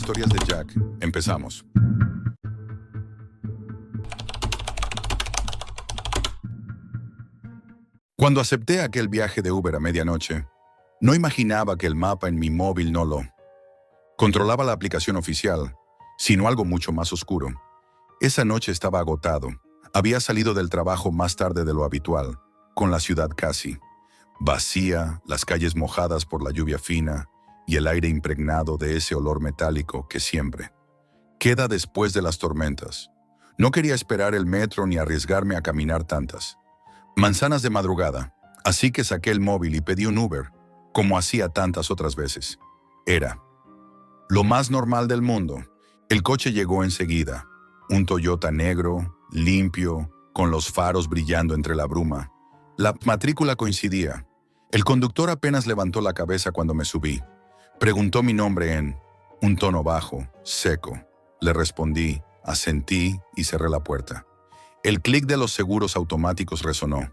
historias de Jack. Empezamos. Cuando acepté aquel viaje de Uber a medianoche, no imaginaba que el mapa en mi móvil no lo controlaba la aplicación oficial, sino algo mucho más oscuro. Esa noche estaba agotado. Había salido del trabajo más tarde de lo habitual, con la ciudad casi vacía, las calles mojadas por la lluvia fina y el aire impregnado de ese olor metálico que siempre queda después de las tormentas. No quería esperar el metro ni arriesgarme a caminar tantas manzanas de madrugada, así que saqué el móvil y pedí un Uber, como hacía tantas otras veces. Era lo más normal del mundo. El coche llegó enseguida, un Toyota negro, limpio, con los faros brillando entre la bruma. La matrícula coincidía. El conductor apenas levantó la cabeza cuando me subí. Preguntó mi nombre en un tono bajo, seco. Le respondí, asentí y cerré la puerta. El clic de los seguros automáticos resonó,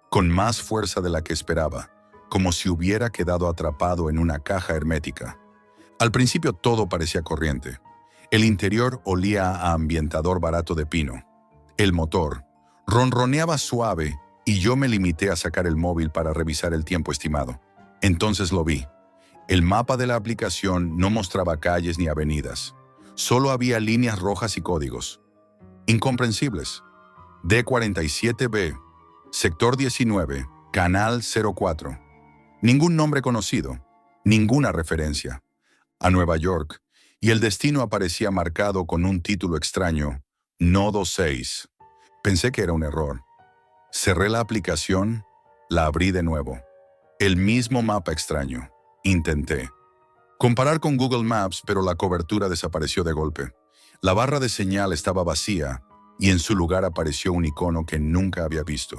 con más fuerza de la que esperaba, como si hubiera quedado atrapado en una caja hermética. Al principio todo parecía corriente. El interior olía a ambientador barato de pino. El motor ronroneaba suave y yo me limité a sacar el móvil para revisar el tiempo estimado. Entonces lo vi. El mapa de la aplicación no mostraba calles ni avenidas. Solo había líneas rojas y códigos incomprensibles. D47B, sector 19, canal 04. Ningún nombre conocido, ninguna referencia a Nueva York, y el destino aparecía marcado con un título extraño, Nodo 6. Pensé que era un error. Cerré la aplicación, la abrí de nuevo. El mismo mapa extraño. Intenté comparar con Google Maps, pero la cobertura desapareció de golpe. La barra de señal estaba vacía y en su lugar apareció un icono que nunca había visto.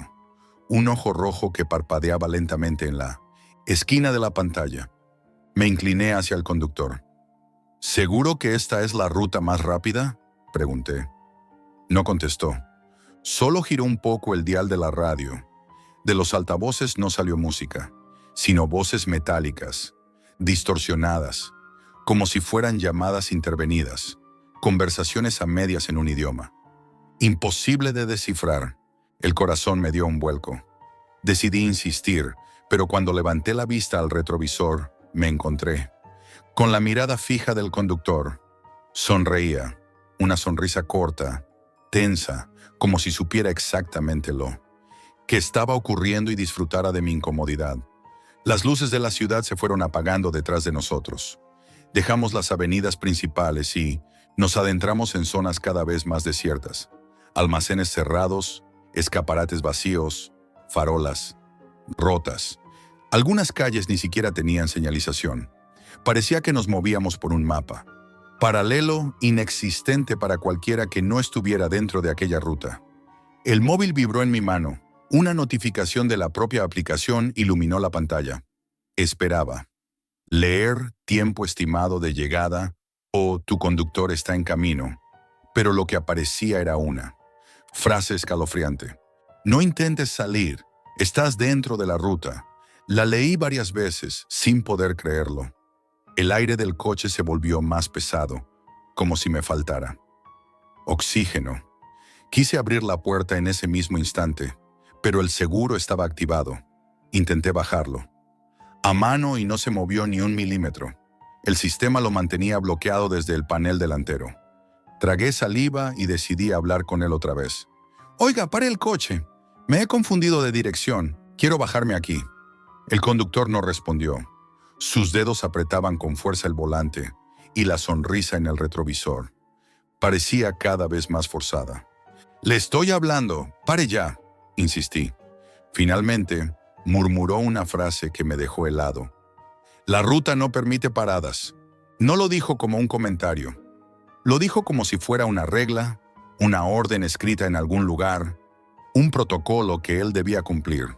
Un ojo rojo que parpadeaba lentamente en la esquina de la pantalla. Me incliné hacia el conductor. ¿Seguro que esta es la ruta más rápida?, pregunté. No contestó. Solo giró un poco el dial de la radio. De los altavoces no salió música, sino voces metálicas, distorsionadas, como si fueran llamadas intervenidas, conversaciones a medias en un idioma imposible de descifrar. El corazón me dio un vuelco. Decidí insistir, pero cuando levanté la vista al retrovisor, me encontré con la mirada fija del conductor. Sonreía, una sonrisa corta, tensa, como si supiera exactamente lo que estaba ocurriendo y disfrutara de mi incomodidad. Las luces de la ciudad se fueron apagando detrás de nosotros. Dejamos las avenidas principales y nos adentramos en zonas cada vez más desiertas. Almacenes cerrados, escaparates vacíos, farolas rotas. Algunas calles ni siquiera tenían señalización. Parecía que nos movíamos por un mapa paralelo, inexistente para cualquiera que no estuviera dentro de aquella ruta. El móvil vibró en mi mano. Una notificación de la propia aplicación iluminó la pantalla. Esperaba. Leer tiempo estimado de llegada o tu conductor está en camino. Pero lo que aparecía era una frase escalofriante. No intentes salir, estás dentro de la ruta. La leí varias veces sin poder creerlo. El aire del coche se volvió más pesado, como si me faltara oxígeno. Quise abrir la puerta en ese mismo instante, pero el seguro estaba activado. Intenté bajarlo a mano y no se movió ni un milímetro. El sistema lo mantenía bloqueado desde el panel delantero. Tragué saliva y decidí hablar con él otra vez. «Oiga, pare el coche. Me he confundido de dirección. Quiero bajarme aquí». El conductor no respondió. Sus dedos apretaban con fuerza el volante y la sonrisa en el retrovisor parecía cada vez más forzada. «Le estoy hablando. Pare ya», insistí. Finalmente, murmuró una frase que me dejó helado. «La ruta no permite paradas». No lo dijo como un comentario. Lo dijo como si fuera una regla, una orden escrita en algún lugar, un protocolo que él debía cumplir.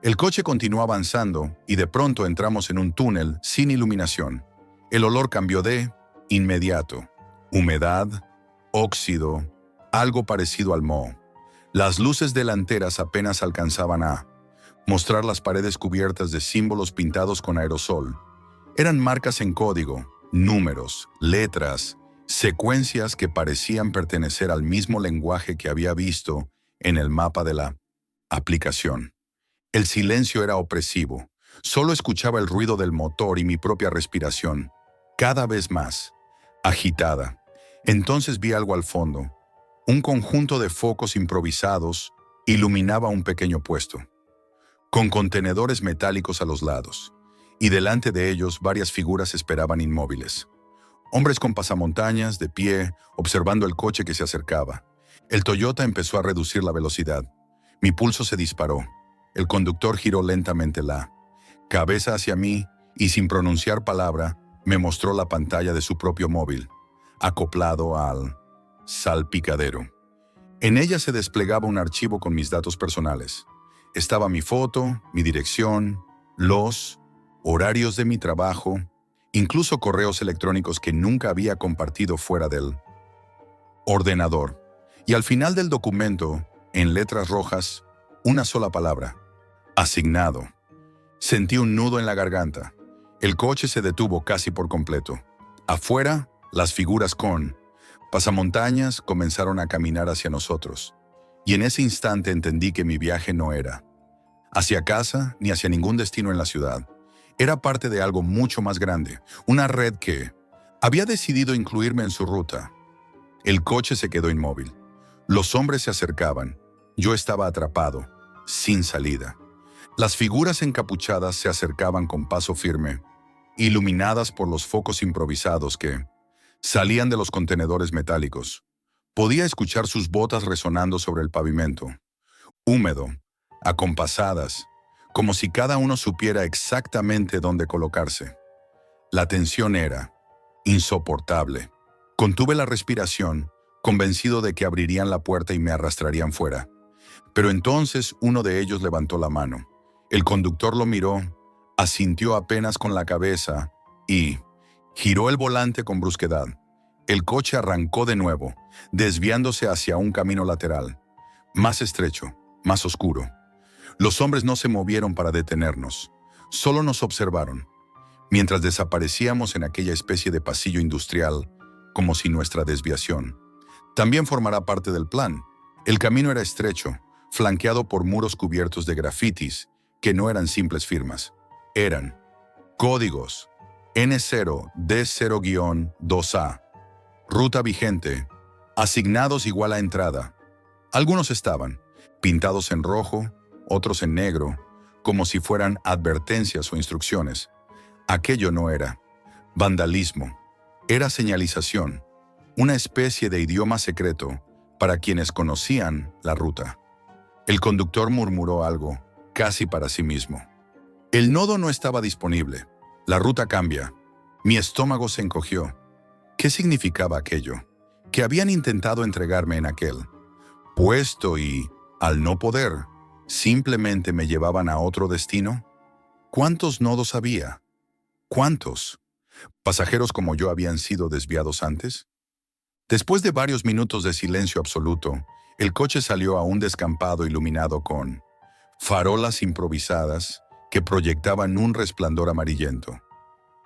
El coche continuó avanzando y de pronto entramos en un túnel sin iluminación. El olor cambió de inmediato. Humedad, óxido, algo parecido al moho. Las luces delanteras apenas alcanzaban a mostrar las paredes cubiertas de símbolos pintados con aerosol. Eran marcas en código, Números, letras, secuencias que parecían pertenecer al mismo lenguaje que había visto en el mapa de la aplicación. El silencio era opresivo. Solo escuchaba el ruido del motor y mi propia respiración, cada vez más agitada. Entonces vi algo al fondo. Un conjunto de focos improvisados iluminaba un pequeño puesto, con contenedores metálicos a los lados, y delante de ellos varias figuras esperaban inmóviles. Hombres con pasamontañas, de pie, observando el coche que se acercaba. El Toyota empezó a reducir la velocidad. Mi pulso se disparó. El conductor giró lentamente la cabeza hacia mí y, sin pronunciar palabra, me mostró la pantalla de su propio móvil, acoplado al salpicadero. En ella se desplegaba un archivo con mis datos personales. Estaba mi foto, mi dirección, los horarios de mi trabajo, incluso correos electrónicos que nunca había compartido fuera del ordenador. Y al final del documento, en letras rojas, una sola palabra: asignado. Sentí un nudo en la garganta. El coche se detuvo casi por completo. Afuera, las figuras con pasamontañas comenzaron a caminar hacia nosotros. Y en ese instante entendí que mi viaje no era hacia casa ni hacia ningún destino en la ciudad. Era parte de algo mucho más grande, una red que había decidido incluirme en su ruta. El coche se quedó inmóvil. Los hombres se acercaban. Yo estaba atrapado, sin salida. Las figuras encapuchadas se acercaban con paso firme, iluminadas por los focos improvisados que salían de los contenedores metálicos. Podía escuchar sus botas resonando sobre el pavimento, húmedo, acompasadas, como si cada uno supiera exactamente dónde colocarse. La tensión era insoportable. Contuve la respiración, convencido de que abrirían la puerta y me arrastrarían fuera. Pero entonces uno de ellos levantó la mano. El conductor lo miró, asintió apenas con la cabeza y giró el volante con brusquedad. El coche arrancó de nuevo, desviándose hacia un camino lateral, más estrecho, más oscuro. Los hombres no se movieron para detenernos, solo nos observaron, mientras desaparecíamos en aquella especie de pasillo industrial, como si nuestra desviación también formara parte del plan. El camino era estrecho, flanqueado por muros cubiertos de grafitis, que no eran simples firmas. Eran códigos: N0, D0-2A, ruta vigente, asignados igual a entrada. Algunos estaban pintados en rojo, otros en negro, como si fueran advertencias o instrucciones. Aquello no era vandalismo, era señalización, una especie de idioma secreto para quienes conocían la ruta. El conductor murmuró algo, casi para sí mismo. El nodo no estaba disponible. La ruta cambia. Mi estómago se encogió. ¿Qué significaba aquello? Que habían intentado entregarme en aquel puesto y, al no poder, simplemente me llevaban a otro destino. ¿Cuántos nodos había? ¿Cuántos? ¿Pasajeros como yo habían sido desviados antes? Después de varios minutos de silencio absoluto, el coche salió a un descampado iluminado con farolas improvisadas que proyectaban un resplandor amarillento.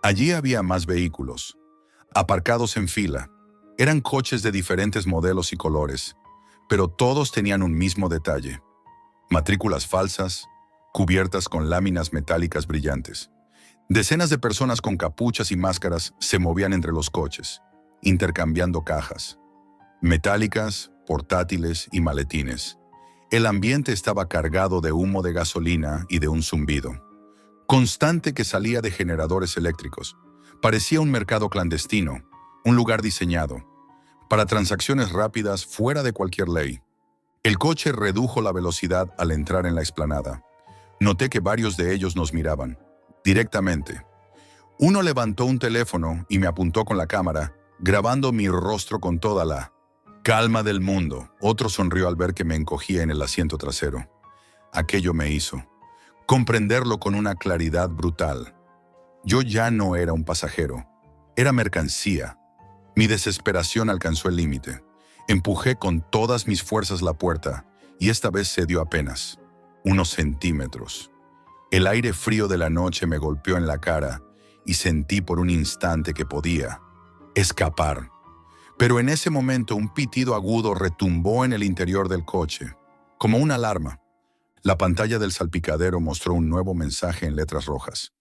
Allí había más vehículos, aparcados en fila. Eran coches de diferentes modelos y colores, pero todos tenían un mismo detalle: matrículas falsas, cubiertas con láminas metálicas brillantes. Decenas de personas con capuchas y máscaras se movían entre los coches, intercambiando cajas metálicas, portátiles y maletines. El ambiente estaba cargado de humo de gasolina y de un zumbido constante que salía de generadores eléctricos. Parecía un mercado clandestino, un lugar diseñado para transacciones rápidas fuera de cualquier ley. El coche redujo la velocidad al entrar en la explanada. Noté que varios de ellos nos miraban directamente. Uno levantó un teléfono y me apuntó con la cámara, grabando mi rostro con toda la calma del mundo. Otro sonrió al ver que me encogía en el asiento trasero. Aquello me hizo comprenderlo con una claridad brutal. Yo ya no era un pasajero, era mercancía. Mi desesperación alcanzó el límite. Empujé con todas mis fuerzas la puerta y esta vez cedió apenas unos centímetros. El aire frío de la noche me golpeó en la cara y sentí por un instante que podía escapar. Pero en ese momento un pitido agudo retumbó en el interior del coche, como una alarma. La pantalla del salpicadero mostró un nuevo mensaje en letras rojas.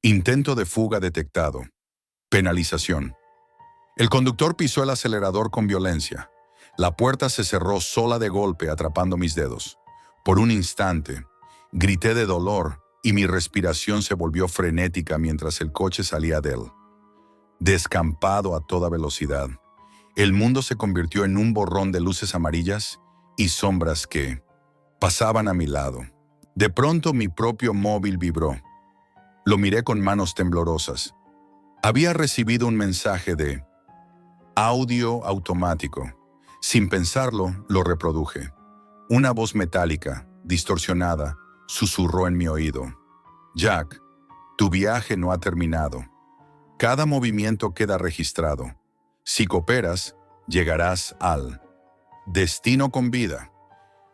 Intento de fuga detectado. Penalización. El conductor pisó el acelerador con violencia. La puerta se cerró sola de golpe, atrapando mis dedos. Por un instante, grité de dolor y mi respiración se volvió frenética mientras el coche salía de él. Descampado a toda velocidad, el mundo se convirtió en un borrón de luces amarillas y sombras que pasaban a mi lado. De pronto mi propio móvil vibró. Lo miré con manos temblorosas. Había recibido un mensaje de audio automático. Sin pensarlo, lo reproduje. Una voz metálica, distorsionada, susurró en mi oído. Jack, tu viaje no ha terminado. Cada movimiento queda registrado. Si cooperas, llegarás al destino con vida.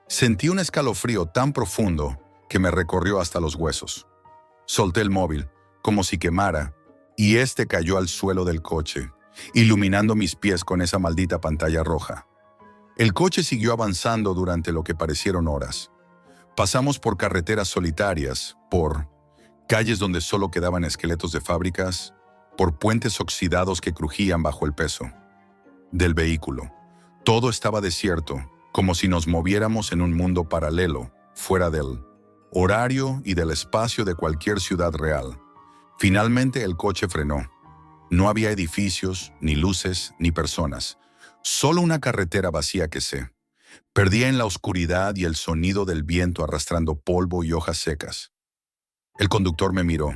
Sentí un escalofrío tan profundo que me recorrió hasta los huesos. Solté el móvil, como si quemara, y este cayó al suelo del coche, iluminando mis pies con esa maldita pantalla roja. El coche siguió avanzando durante lo que parecieron horas. Pasamos por carreteras solitarias, por calles donde solo quedaban esqueletos de fábricas, por puentes oxidados que crujían bajo el peso del vehículo. Todo estaba desierto, como si nos moviéramos en un mundo paralelo, fuera del horario y del espacio de cualquier ciudad real. Finalmente el coche frenó. No había edificios, ni luces, ni personas. Solo una carretera vacía que se perdía en la oscuridad y el sonido del viento arrastrando polvo y hojas secas. El conductor me miró,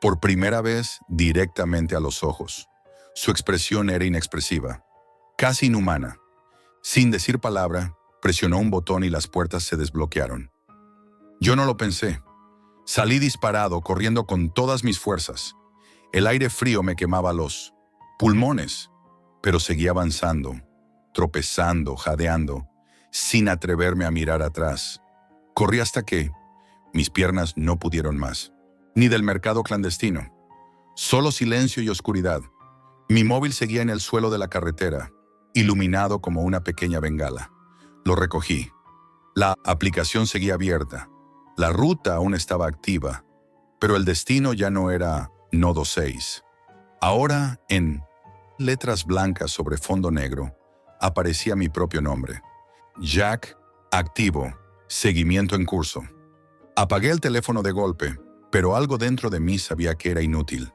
por primera vez directamente a los ojos. Su expresión era inexpresiva, casi inhumana. Sin decir palabra, presionó un botón y las puertas se desbloquearon. Yo no lo pensé. Salí disparado, corriendo con todas mis fuerzas. El aire frío me quemaba los pulmones, pero seguí avanzando, tropezando, jadeando, sin atreverme a mirar atrás. Corrí hasta que mis piernas no pudieron más, ni del mercado clandestino. Solo silencio y oscuridad. Mi móvil seguía en el suelo de la carretera, iluminado como una pequeña bengala. Lo recogí. La aplicación seguía abierta. La ruta aún estaba activa, pero el destino ya no era Nodo 6. Ahora, en letras blancas sobre fondo negro, aparecía mi propio nombre. Jack, activo, seguimiento en curso. Apagué el teléfono de golpe, pero algo dentro de mí sabía que era inútil.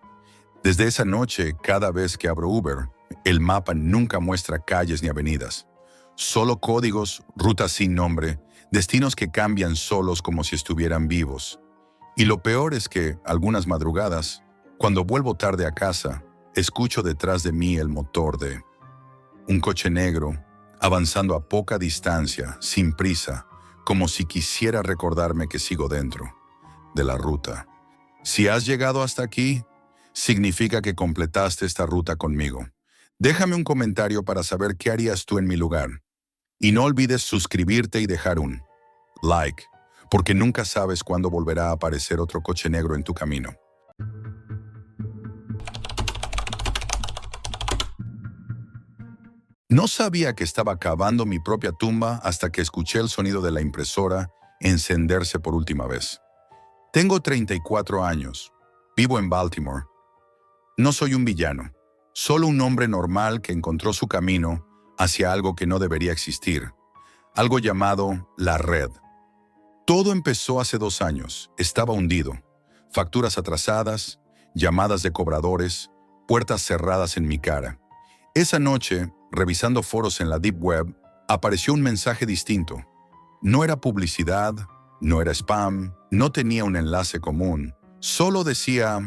Desde esa noche, cada vez que abro Uber, el mapa nunca muestra calles ni avenidas. Solo códigos, rutas sin nombre, destinos que cambian solos como si estuvieran vivos. Y lo peor es que, algunas madrugadas, cuando vuelvo tarde a casa, escucho detrás de mí el motor de un coche negro, avanzando a poca distancia, sin prisa, como si quisiera recordarme que sigo dentro de la ruta. Si has llegado hasta aquí, significa que completaste esta ruta conmigo. Déjame un comentario para saber qué harías tú en mi lugar. Y no olvides suscribirte y dejar un like, porque nunca sabes cuándo volverá a aparecer otro coche negro en tu camino. No sabía que estaba cavando mi propia tumba hasta que escuché el sonido de la impresora encenderse por última vez. Tengo 34 años. Vivo en Baltimore. No soy un villano, solo un hombre normal que encontró su camino hacia algo que no debería existir, algo llamado la red. Todo empezó hace 2 años. Estaba hundido. Facturas atrasadas, llamadas de cobradores, puertas cerradas en mi cara. Esa noche, revisando foros en la Deep Web, apareció un mensaje distinto. No era publicidad, no era spam, no tenía un enlace común. Solo decía,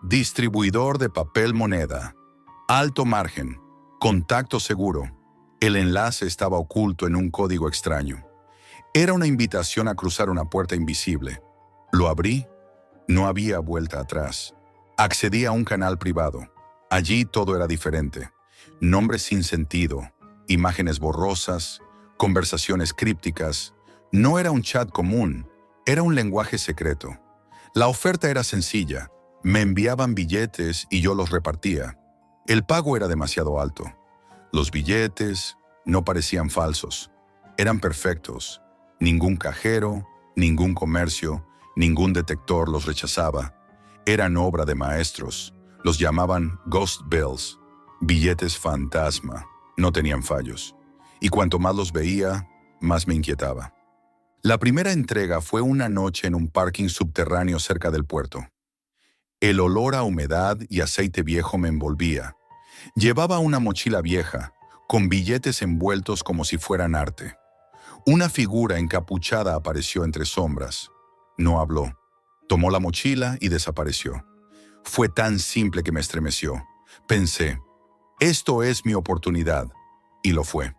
distribuidor de papel moneda, alto margen, contacto seguro. El enlace estaba oculto en un código extraño. Era una invitación a cruzar una puerta invisible. Lo abrí. No había vuelta atrás. Accedí a un canal privado. Allí todo era diferente. Nombres sin sentido, imágenes borrosas, conversaciones crípticas. No era un chat común, era un lenguaje secreto. La oferta era sencilla: Me enviaban billetes y yo los repartía. El pago era demasiado alto. Los billetes no parecían falsos. Eran perfectos. Ningún cajero, ningún comercio, ningún detector los rechazaba. Eran obra de maestros. Los llamaban Ghost Bills, billetes fantasma. No tenían fallos. Y cuanto más los veía, más me inquietaba. La primera entrega fue una noche en un parking subterráneo cerca del puerto. El olor a humedad y aceite viejo me envolvía. Llevaba una mochila vieja, con billetes envueltos como si fueran arte. Una figura encapuchada apareció entre sombras. No habló. Tomó la mochila y desapareció. Fue tan simple que me estremeció. Pensé, esto es mi oportunidad. Y lo fue.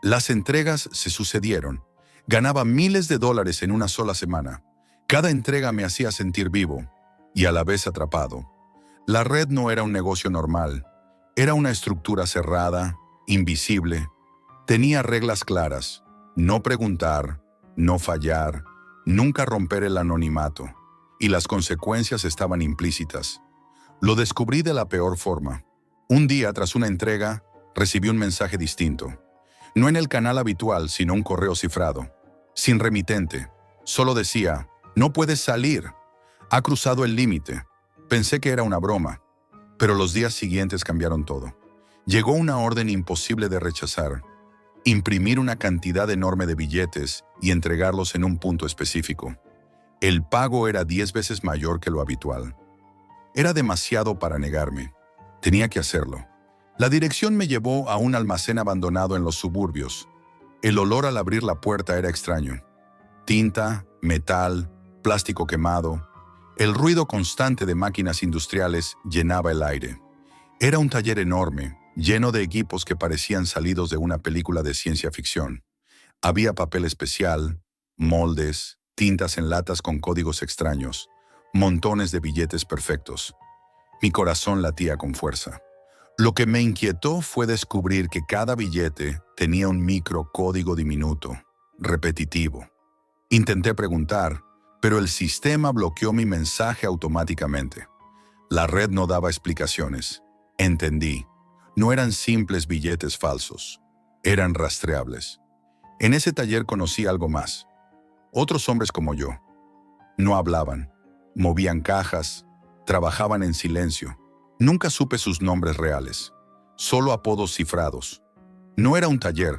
Las entregas se sucedieron. Ganaba miles de dólares en una sola semana. Cada entrega me hacía sentir vivo y a la vez atrapado. La red no era un negocio normal. Era una estructura cerrada, invisible. Tenía reglas claras. No preguntar, no fallar, nunca romper el anonimato. Y las consecuencias estaban implícitas. Lo descubrí de la peor forma. Un día, tras una entrega, recibí un mensaje distinto. No en el canal habitual, sino un correo cifrado. Sin remitente. Solo decía, no puedes salir. Ha cruzado el límite. Pensé que era una broma. Pero los días siguientes cambiaron todo. Llegó una orden imposible de rechazar. Imprimir una cantidad enorme de billetes y entregarlos en un punto específico. El pago era 10 veces mayor que lo habitual. Era demasiado para negarme. Tenía que hacerlo. La dirección me llevó a un almacén abandonado en los suburbios. El olor al abrir la puerta era extraño. Tinta, metal, plástico quemado. El ruido constante de máquinas industriales llenaba el aire. Era un taller enorme, lleno de equipos que parecían salidos de una película de ciencia ficción. Había papel especial, moldes, tintas en latas con códigos extraños, montones de billetes perfectos. Mi corazón latía con fuerza. Lo que me inquietó fue descubrir que cada billete tenía un microcódigo diminuto, repetitivo. Intenté preguntar, pero el sistema bloqueó mi mensaje automáticamente. La red no daba explicaciones. Entendí. No eran simples billetes falsos. Eran rastreables. En ese taller conocí algo más. Otros hombres como yo. No hablaban. Movían cajas. Trabajaban en silencio. Nunca supe sus nombres reales. Solo apodos cifrados. No era un taller.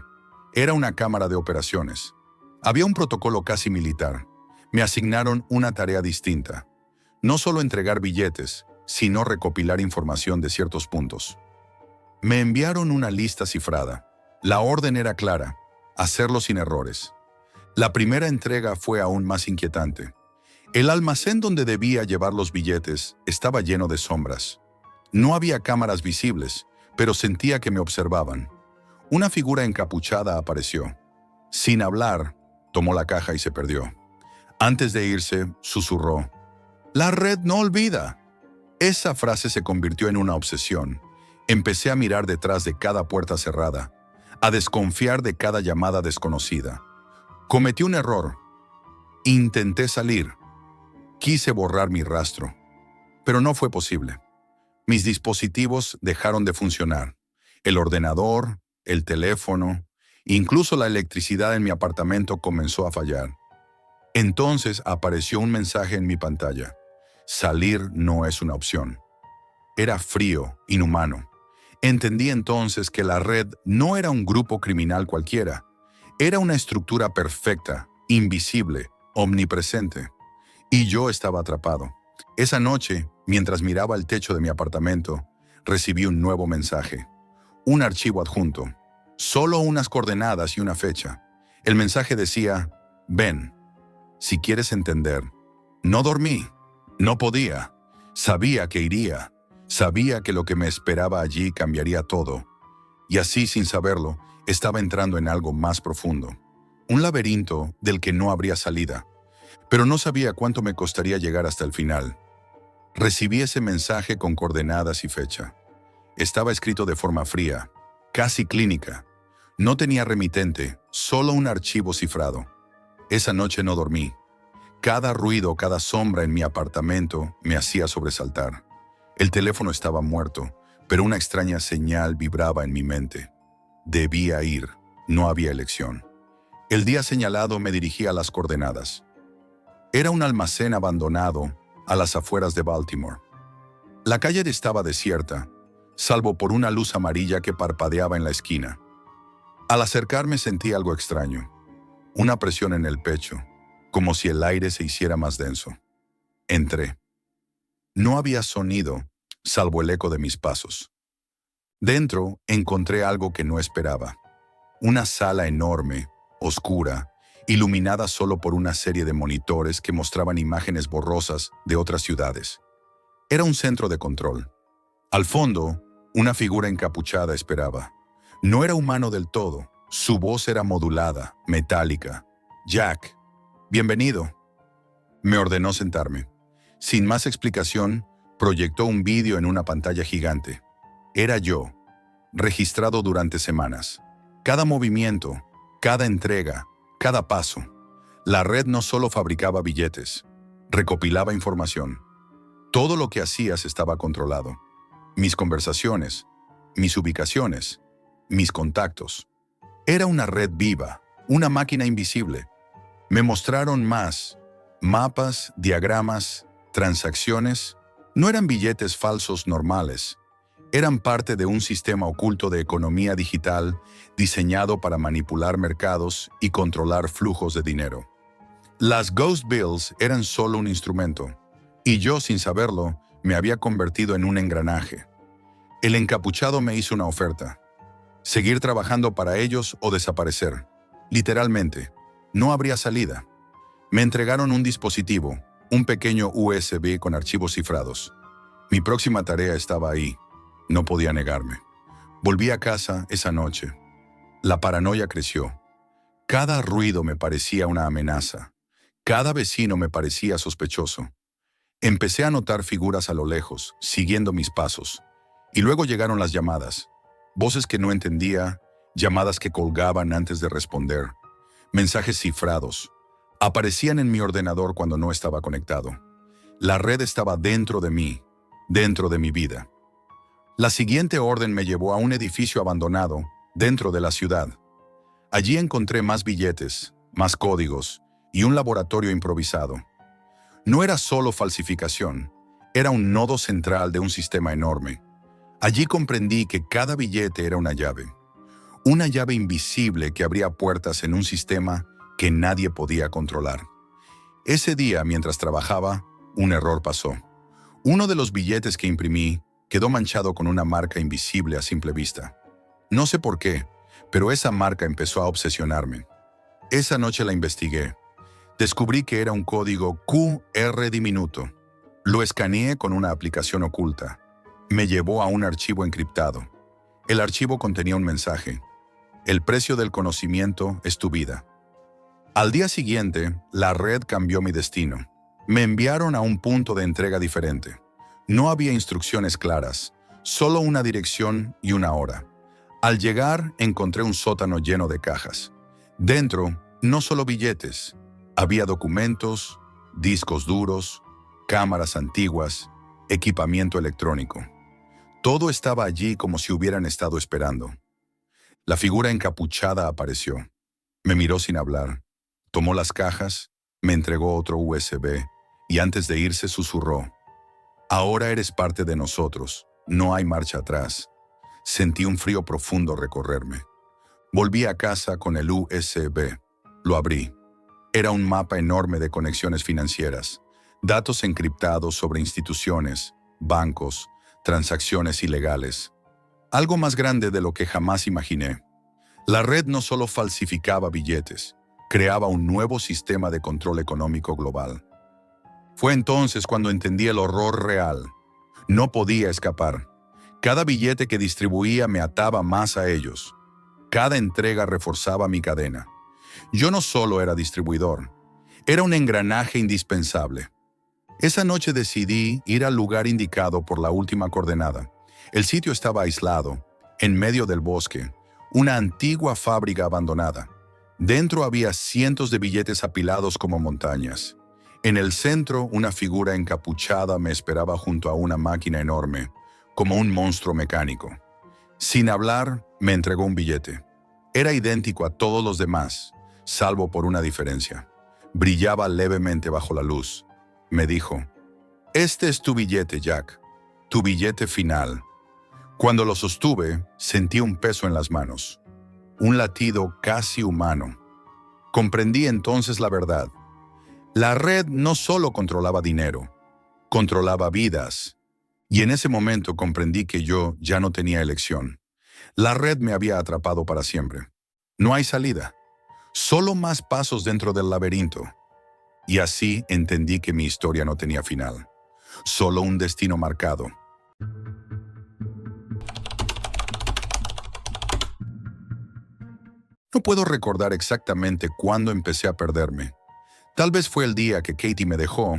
Era una cámara de operaciones. Había un protocolo casi militar. Me asignaron una tarea distinta. No solo entregar billetes, sino recopilar información de ciertos puntos. Me enviaron una lista cifrada. La orden era clara, hacerlo sin errores. La primera entrega fue aún más inquietante. El almacén donde debía llevar los billetes estaba lleno de sombras. No había cámaras visibles, pero sentía que me observaban. Una figura encapuchada apareció. Sin hablar, tomó la caja y se perdió. Antes de irse, susurró, «La red no olvida». Esa frase se convirtió en una obsesión. Empecé a mirar detrás de cada puerta cerrada, a desconfiar de cada llamada desconocida. Cometí un error. Intenté salir. Quise borrar mi rastro, pero no fue posible. Mis dispositivos dejaron de funcionar. El ordenador, el teléfono, incluso la electricidad en mi apartamento comenzó a fallar. Entonces apareció un mensaje en mi pantalla. Salir no es una opción. Era frío, inhumano. Entendí entonces que la red no era un grupo criminal cualquiera. Era una estructura perfecta, invisible, omnipresente. Y yo estaba atrapado. Esa noche, mientras miraba el techo de mi apartamento, recibí un nuevo mensaje. Un archivo adjunto. Solo unas coordenadas y una fecha. El mensaje decía, «Ven, si quieres entender». No dormí. No podía. Sabía que iría. Sabía que lo que me esperaba allí cambiaría todo. Y así, sin saberlo, estaba entrando en algo más profundo. Un laberinto del que no habría salida. Pero no sabía cuánto me costaría llegar hasta el final. Recibí ese mensaje con coordenadas y fecha. Estaba escrito de forma fría, casi clínica. No tenía remitente, solo un archivo cifrado. Esa noche no dormí. Cada ruido, cada sombra en mi apartamento me hacía sobresaltar. El teléfono estaba muerto, pero una extraña señal vibraba en mi mente. Debía ir, no había elección. El día señalado me dirigí a las coordenadas. Era un almacén abandonado a las afueras de Baltimore. La calle estaba desierta, salvo por una luz amarilla que parpadeaba en la esquina. Al acercarme sentí algo extraño, una presión en el pecho, como si el aire se hiciera más denso. Entré. No había sonido, salvo el eco de mis pasos. Dentro encontré algo que no esperaba. Una sala enorme, oscura, iluminada solo por una serie de monitores que mostraban imágenes borrosas de otras ciudades. Era un centro de control. Al fondo, una figura encapuchada esperaba. No era humano del todo. Su voz era modulada, metálica. «Jack, bienvenido». Me ordenó sentarme. Sin más explicación, proyectó un vídeo en una pantalla gigante. Era yo, registrado durante semanas. Cada movimiento, cada entrega, cada paso. La red no solo fabricaba billetes, recopilaba información. Todo lo que hacías estaba controlado. Mis conversaciones, mis ubicaciones, mis contactos. Era una red viva, una máquina invisible. Me mostraron más, mapas, diagramas, transacciones. No eran billetes falsos normales. Eran parte de un sistema oculto de economía digital diseñado para manipular mercados y controlar flujos de dinero. Las Ghost Bills eran solo un instrumento, y yo, sin saberlo, me había convertido en un engranaje. El encapuchado me hizo una oferta: seguir trabajando para ellos o desaparecer. Literalmente, no habría salida. Me entregaron un dispositivo, un pequeño USB con archivos cifrados. Mi próxima tarea estaba ahí. No podía negarme. Volví a casa esa noche. La paranoia creció. Cada ruido me parecía una amenaza. Cada vecino me parecía sospechoso. Empecé a notar figuras a lo lejos, siguiendo mis pasos. Y luego llegaron las llamadas. Voces que no entendía, llamadas que colgaban antes de responder. Mensajes cifrados. Aparecían en mi ordenador cuando no estaba conectado. La red estaba dentro de mí, dentro de mi vida. La siguiente orden me llevó a un edificio abandonado, dentro de la ciudad. Allí encontré más billetes, más códigos y un laboratorio improvisado. No era solo falsificación, era un nodo central de un sistema enorme. Allí comprendí que cada billete era una llave invisible que abría puertas en un sistema que nadie podía controlar. Ese día, mientras trabajaba, un error pasó. Uno de los billetes que imprimí quedó manchado con una marca invisible a simple vista. No sé por qué, pero esa marca empezó a obsesionarme. Esa noche la investigué. Descubrí que era un código QR diminuto. Lo escaneé con una aplicación oculta. Me llevó a un archivo encriptado. El archivo contenía un mensaje: el precio del conocimiento es tu vida. Al día siguiente, la red cambió mi destino. Me enviaron a un punto de entrega diferente. No había instrucciones claras, solo una dirección y una hora. Al llegar, encontré un sótano lleno de cajas. Dentro, no solo billetes, había documentos, discos duros, cámaras antiguas, equipamiento electrónico. Todo estaba allí como si hubieran estado esperando. La figura encapuchada apareció. Me miró sin hablar. Tomó las cajas, me entregó otro USB y antes de irse susurró: «Ahora eres parte de nosotros, no hay marcha atrás». Sentí un frío profundo recorrerme. Volví a casa con el USB. Lo abrí. Era un mapa enorme de conexiones financieras, datos encriptados sobre instituciones, bancos, transacciones ilegales. Algo más grande de lo que jamás imaginé. La red no solo falsificaba billetes, creaba un nuevo sistema de control económico global. Fue entonces cuando entendí el horror real. No podía escapar. Cada billete que distribuía me ataba más a ellos. Cada entrega reforzaba mi cadena. Yo no solo era distribuidor, era un engranaje indispensable. Esa noche decidí ir al lugar indicado por la última coordenada. El sitio estaba aislado, en medio del bosque, una antigua fábrica abandonada. Dentro había cientos de billetes apilados como montañas. En el centro, una figura encapuchada me esperaba junto a una máquina enorme, como un monstruo mecánico. Sin hablar, me entregó un billete. Era idéntico a todos los demás, salvo por una diferencia. Brillaba levemente bajo la luz. Me dijo, «Este es tu billete, Jack, tu billete final». Cuando lo sostuve, sentí un peso en las manos, un latido casi humano. Comprendí entonces la verdad. La red no solo controlaba dinero, controlaba vidas. Y en ese momento comprendí que yo ya no tenía elección. La red me había atrapado para siempre. No hay salida. Solo más pasos dentro del laberinto. Y así entendí que mi historia no tenía final. Solo un destino marcado. No puedo recordar exactamente cuándo empecé a perderme. Tal vez fue el día que Katie me dejó,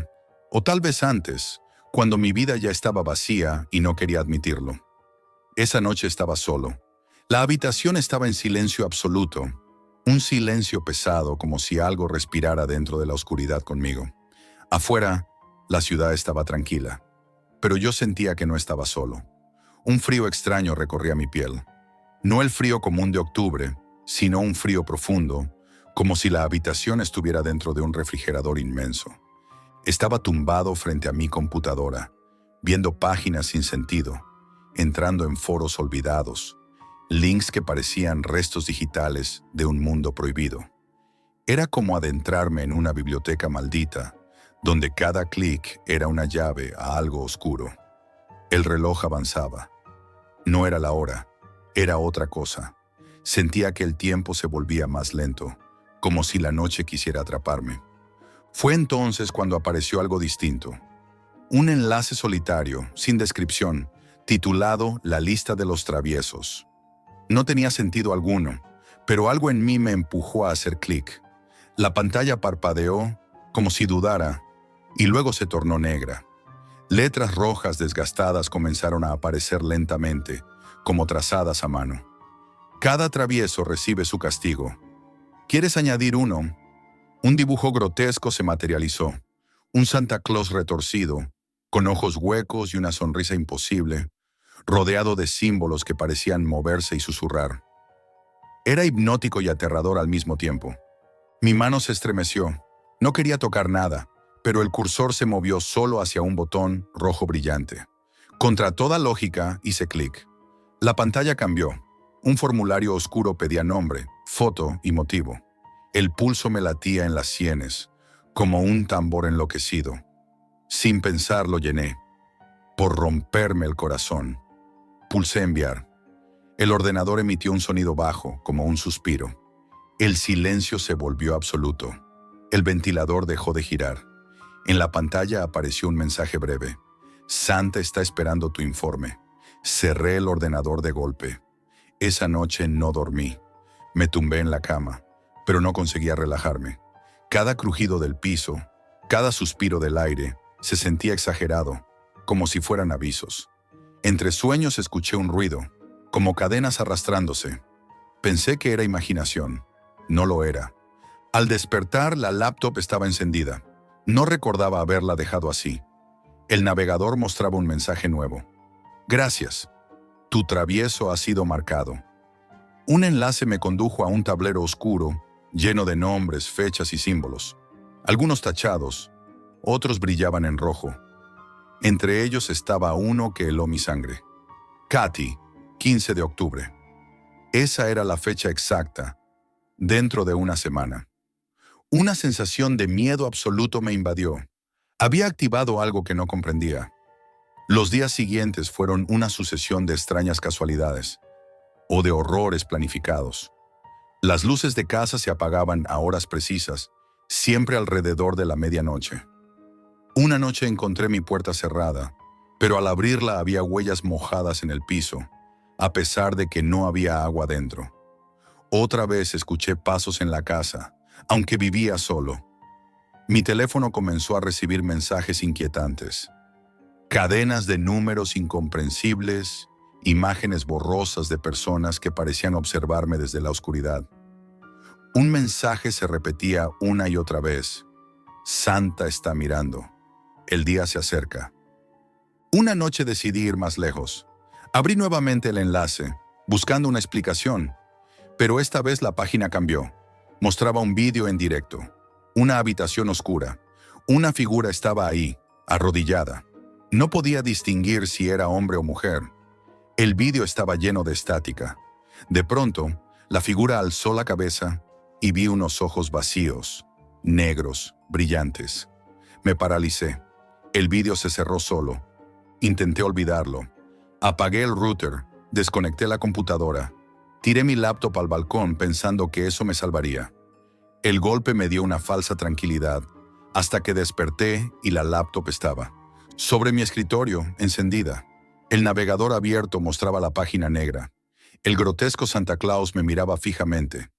o tal vez antes, cuando mi vida ya estaba vacía y no quería admitirlo. Esa noche estaba solo. La habitación estaba en silencio absoluto, un silencio pesado como si algo respirara dentro de la oscuridad conmigo. Afuera, la ciudad estaba tranquila, pero yo sentía que no estaba solo. Un frío extraño recorría mi piel. No el frío común de octubre, sino un frío profundo, como si la habitación estuviera dentro de un refrigerador inmenso. Estaba tumbado frente a mi computadora, viendo páginas sin sentido, entrando en foros olvidados, links que parecían restos digitales de un mundo prohibido. Era como adentrarme en una biblioteca maldita, donde cada clic era una llave a algo oscuro. El reloj avanzaba. No era la hora, era otra cosa. Sentía que el tiempo se volvía más lento, como si la noche quisiera atraparme. Fue entonces cuando apareció algo distinto. Un enlace solitario, sin descripción, titulado La lista de los traviesos. No tenía sentido alguno, pero algo en mí me empujó a hacer clic. La pantalla parpadeó, como si dudara, y luego se tornó negra. Letras rojas desgastadas comenzaron a aparecer lentamente, como trazadas a mano. Cada travieso recibe su castigo. ¿Quieres añadir uno? Un dibujo grotesco se materializó. Un Santa Claus retorcido, con ojos huecos y una sonrisa imposible, rodeado de símbolos que parecían moverse y susurrar. Era hipnótico y aterrador al mismo tiempo. Mi mano se estremeció. No quería tocar nada, pero el cursor se movió solo hacia un botón rojo brillante. Contra toda lógica, hice clic. La pantalla cambió. Un formulario oscuro pedía nombre, foto y motivo. El pulso me latía en las sienes, como un tambor enloquecido. Sin pensar lo llené. Por romperme el corazón. Pulsé enviar. El ordenador emitió un sonido bajo, como un suspiro. El silencio se volvió absoluto. El ventilador dejó de girar. En la pantalla apareció un mensaje breve. Santa está esperando tu informe. Cerré el ordenador de golpe. Esa noche no dormí. Me tumbé en la cama, pero no conseguía relajarme. Cada crujido del piso, cada suspiro del aire, se sentía exagerado, como si fueran avisos. Entre sueños escuché un ruido, como cadenas arrastrándose. Pensé que era imaginación. No lo era. Al despertar, la laptop estaba encendida. No recordaba haberla dejado así. El navegador mostraba un mensaje nuevo. Gracias. Tu travieso ha sido marcado. Un enlace me condujo a un tablero oscuro, lleno de nombres, fechas y símbolos. Algunos tachados, otros brillaban en rojo. Entre ellos estaba uno que heló mi sangre. Katy, 15 de octubre. Esa era la fecha exacta, dentro de una semana. Una sensación de miedo absoluto me invadió. Había activado algo que no comprendía. Los días siguientes fueron una sucesión de extrañas casualidades, o de horrores planificados. Las luces de casa se apagaban a horas precisas, siempre alrededor de la medianoche. Una noche encontré mi puerta cerrada, pero al abrirla había huellas mojadas en el piso, a pesar de que no había agua dentro. Otra vez escuché pasos en la casa, aunque vivía solo. Mi teléfono comenzó a recibir mensajes inquietantes. Cadenas de números incomprensibles, imágenes borrosas de personas que parecían observarme desde la oscuridad. Un mensaje se repetía una y otra vez. Santa está mirando. El día se acerca. Una noche decidí ir más lejos. Abrí nuevamente el enlace, buscando una explicación, pero esta vez la página cambió. Mostraba un vídeo en directo. Una habitación oscura. Una figura estaba ahí, arrodillada. No podía distinguir si era hombre o mujer. El vídeo estaba lleno de estática. De pronto, la figura alzó la cabeza y vi unos ojos vacíos, negros, brillantes. Me paralicé. El vídeo se cerró solo. Intenté olvidarlo. Apagué el router, desconecté la computadora. Tiré mi laptop al balcón pensando que eso me salvaría. El golpe me dio una falsa tranquilidad, hasta que desperté y la laptop estaba sobre mi escritorio, encendida. El navegador abierto mostraba la página negra. El grotesco Santa Claus me miraba fijamente.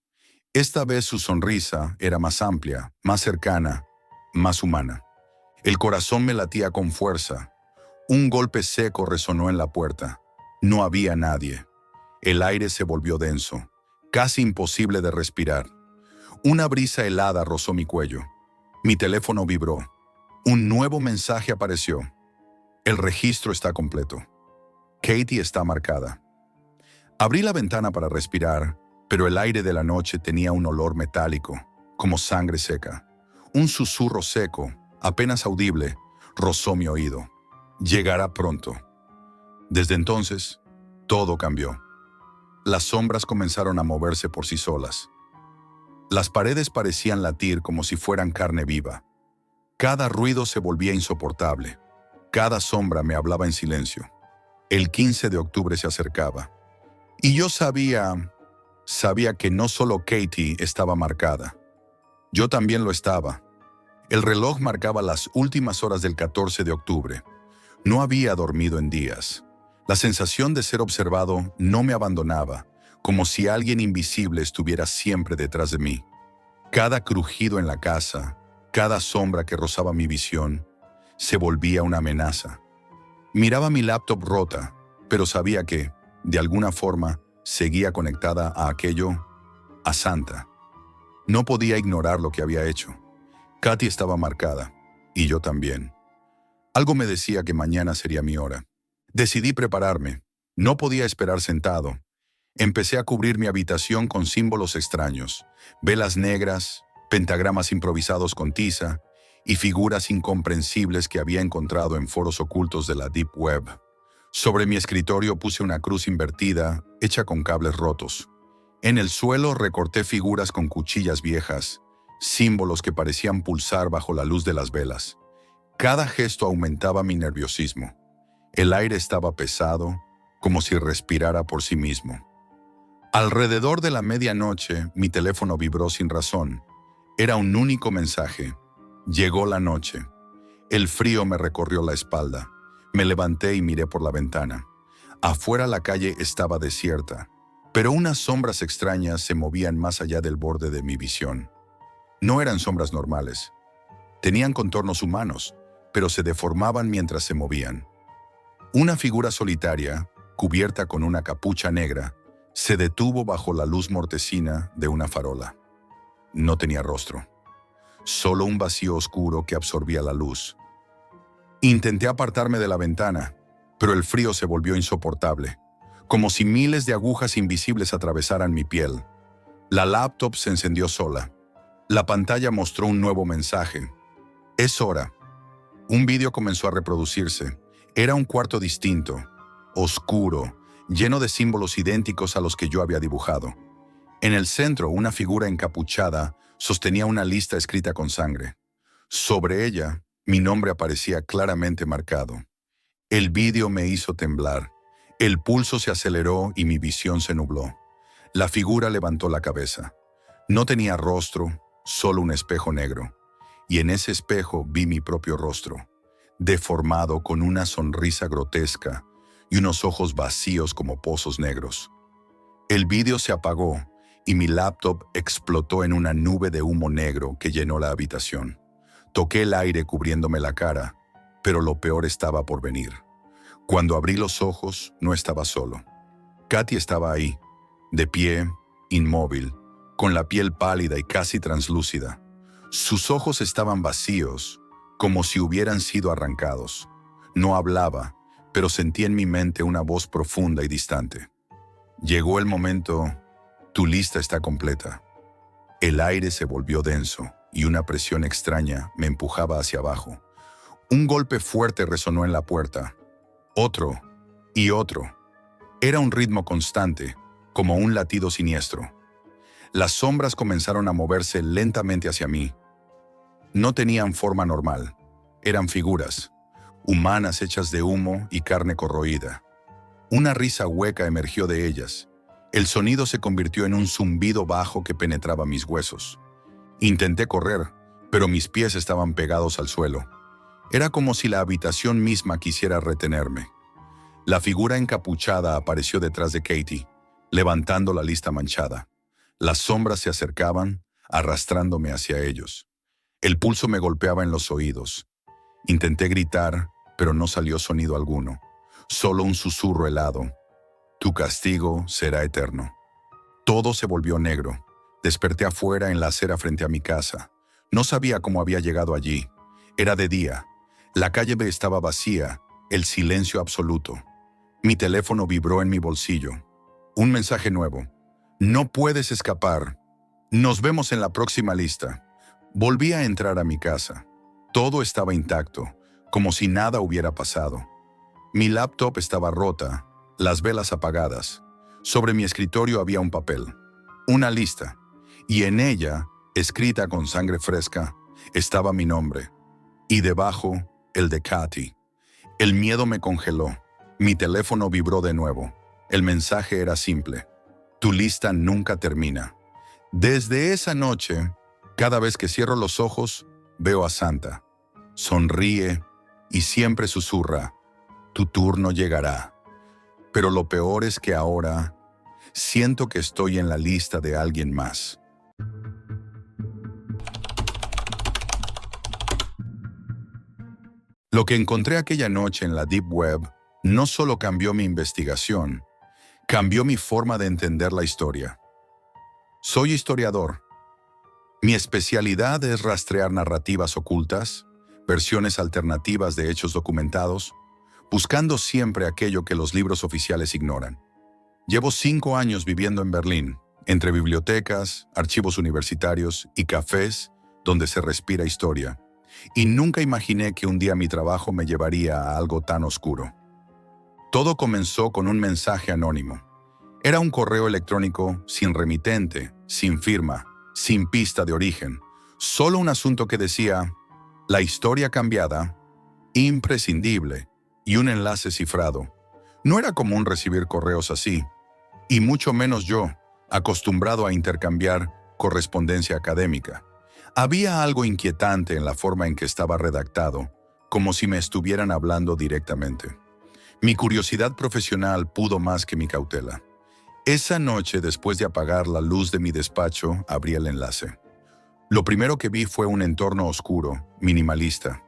Esta vez su sonrisa era más amplia, más cercana, más humana. El corazón me latía con fuerza. Un golpe seco resonó en la puerta. No había nadie. El aire se volvió denso, casi imposible de respirar. Una brisa helada rozó mi cuello. Mi teléfono vibró. Un nuevo mensaje apareció. El registro está completo. Katie está marcada. Abrí la ventana para respirar, pero el aire de la noche tenía un olor metálico, como sangre seca. Un susurro seco, apenas audible, rozó mi oído. Llegará pronto. Desde entonces, todo cambió. Las sombras comenzaron a moverse por sí solas. Las paredes parecían latir como si fueran carne viva. Cada ruido se volvía insoportable. Cada sombra me hablaba en silencio. El 15 de octubre se acercaba. Y yo sabía que no solo Katie estaba marcada. Yo también lo estaba. El reloj marcaba las últimas horas del 14 de octubre. No había dormido en días. La sensación de ser observado no me abandonaba, como si alguien invisible estuviera siempre detrás de mí. Cada crujido en la casa, cada sombra que rozaba mi visión, se volvía una amenaza. Miraba mi laptop rota, pero sabía que, de alguna forma, seguía conectada a aquello, a Santa. No podía ignorar lo que había hecho. Katy estaba marcada, y yo también. Algo me decía que mañana sería mi hora. Decidí prepararme. No podía esperar sentado. Empecé a cubrir mi habitación con símbolos extraños, velas negras, pentagramas improvisados con tiza y figuras incomprensibles que había encontrado en foros ocultos de la Deep Web. Sobre mi escritorio puse una cruz invertida, hecha con cables rotos. En el suelo recorté figuras con cuchillas viejas, símbolos que parecían pulsar bajo la luz de las velas. Cada gesto aumentaba mi nerviosismo. El aire estaba pesado, como si respirara por sí mismo. Alrededor de la medianoche, mi teléfono vibró sin razón. Era un único mensaje. Llegó la noche. El frío me recorrió la espalda. Me levanté y miré por la ventana. Afuera la calle estaba desierta, pero unas sombras extrañas se movían más allá del borde de mi visión. No eran sombras normales. Tenían contornos humanos, pero se deformaban mientras se movían. Una figura solitaria, cubierta con una capucha negra, se detuvo bajo la luz mortecina de una farola. No tenía rostro, solo un vacío oscuro que absorbía la luz. Intenté apartarme de la ventana, pero el frío se volvió insoportable, como si miles de agujas invisibles atravesaran mi piel. La laptop se encendió sola. La pantalla mostró un nuevo mensaje. Es hora. Un vídeo comenzó a reproducirse. Era un cuarto distinto, oscuro, lleno de símbolos idénticos a los que yo había dibujado. En el centro, una figura encapuchada sostenía una lista escrita con sangre. Sobre ella, mi nombre aparecía claramente marcado. El vídeo me hizo temblar. El pulso se aceleró y mi visión se nubló. La figura levantó la cabeza. No tenía rostro, solo un espejo negro. Y en ese espejo vi mi propio rostro, deformado con una sonrisa grotesca y unos ojos vacíos como pozos negros. El vídeo se apagó y mi laptop explotó en una nube de humo negro que llenó la habitación. Toqué el aire cubriéndome la cara, pero lo peor estaba por venir. Cuando abrí los ojos, no estaba solo. Katy estaba ahí, de pie, inmóvil, con la piel pálida y casi translúcida. Sus ojos estaban vacíos, como si hubieran sido arrancados. No hablaba, pero sentí en mi mente una voz profunda y distante. Llegó el momento, tu lista está completa. El aire se volvió denso y una presión extraña me empujaba hacia abajo. Un golpe fuerte resonó en la puerta. Otro y otro. Era un ritmo constante, como un latido siniestro. Las sombras comenzaron a moverse lentamente hacia mí. No tenían forma normal. Eran figuras, humanas hechas de humo y carne corroída. Una risa hueca emergió de ellas. El sonido se convirtió en un zumbido bajo que penetraba mis huesos. Intenté correr, pero mis pies estaban pegados al suelo. Era como si la habitación misma quisiera retenerme. La figura encapuchada apareció detrás de Katie, levantando la lista manchada. Las sombras se acercaban, arrastrándome hacia ellos. El pulso me golpeaba en los oídos. Intenté gritar, pero no salió sonido alguno. Solo un susurro helado. Tu castigo será eterno. Todo se volvió negro. Desperté afuera en la acera frente a mi casa. No sabía cómo había llegado allí. Era de día. La calle estaba vacía, el silencio absoluto. Mi teléfono vibró en mi bolsillo. Un mensaje nuevo. No puedes escapar. Nos vemos en la próxima lista. Volví a entrar a mi casa. Todo estaba intacto, como si nada hubiera pasado. Mi laptop estaba rota, las velas apagadas. Sobre mi escritorio había un papel, una lista, y en ella, escrita con sangre fresca, estaba mi nombre. Y debajo, el de Katy. El miedo me congeló. Mi teléfono vibró de nuevo. El mensaje era simple. Tu lista nunca termina. Desde esa noche, cada vez que cierro los ojos, veo a Santa. Sonríe y siempre susurra, tu turno llegará. Pero lo peor es que ahora siento que estoy en la lista de alguien más. Lo que encontré aquella noche en la Deep Web no solo cambió mi investigación, cambió mi forma de entender la historia. Soy historiador. Mi especialidad es rastrear narrativas ocultas, versiones alternativas de hechos documentados, buscando siempre aquello que los libros oficiales ignoran. Llevo 5 años viviendo en Berlín, entre bibliotecas, archivos universitarios y cafés donde se respira historia, y nunca imaginé que un día mi trabajo me llevaría a algo tan oscuro. Todo comenzó con un mensaje anónimo. Era un correo electrónico sin remitente, sin firma, sin pista de origen, solo un asunto que decía, la historia cambiada, imprescindible, y un enlace cifrado. No era común recibir correos así, y mucho menos yo, acostumbrado a intercambiar correspondencia académica. Había algo inquietante en la forma en que estaba redactado, como si me estuvieran hablando directamente. Mi curiosidad profesional pudo más que mi cautela. Esa noche, después de apagar la luz de mi despacho, abrí el enlace. Lo primero que vi fue un entorno oscuro, minimalista.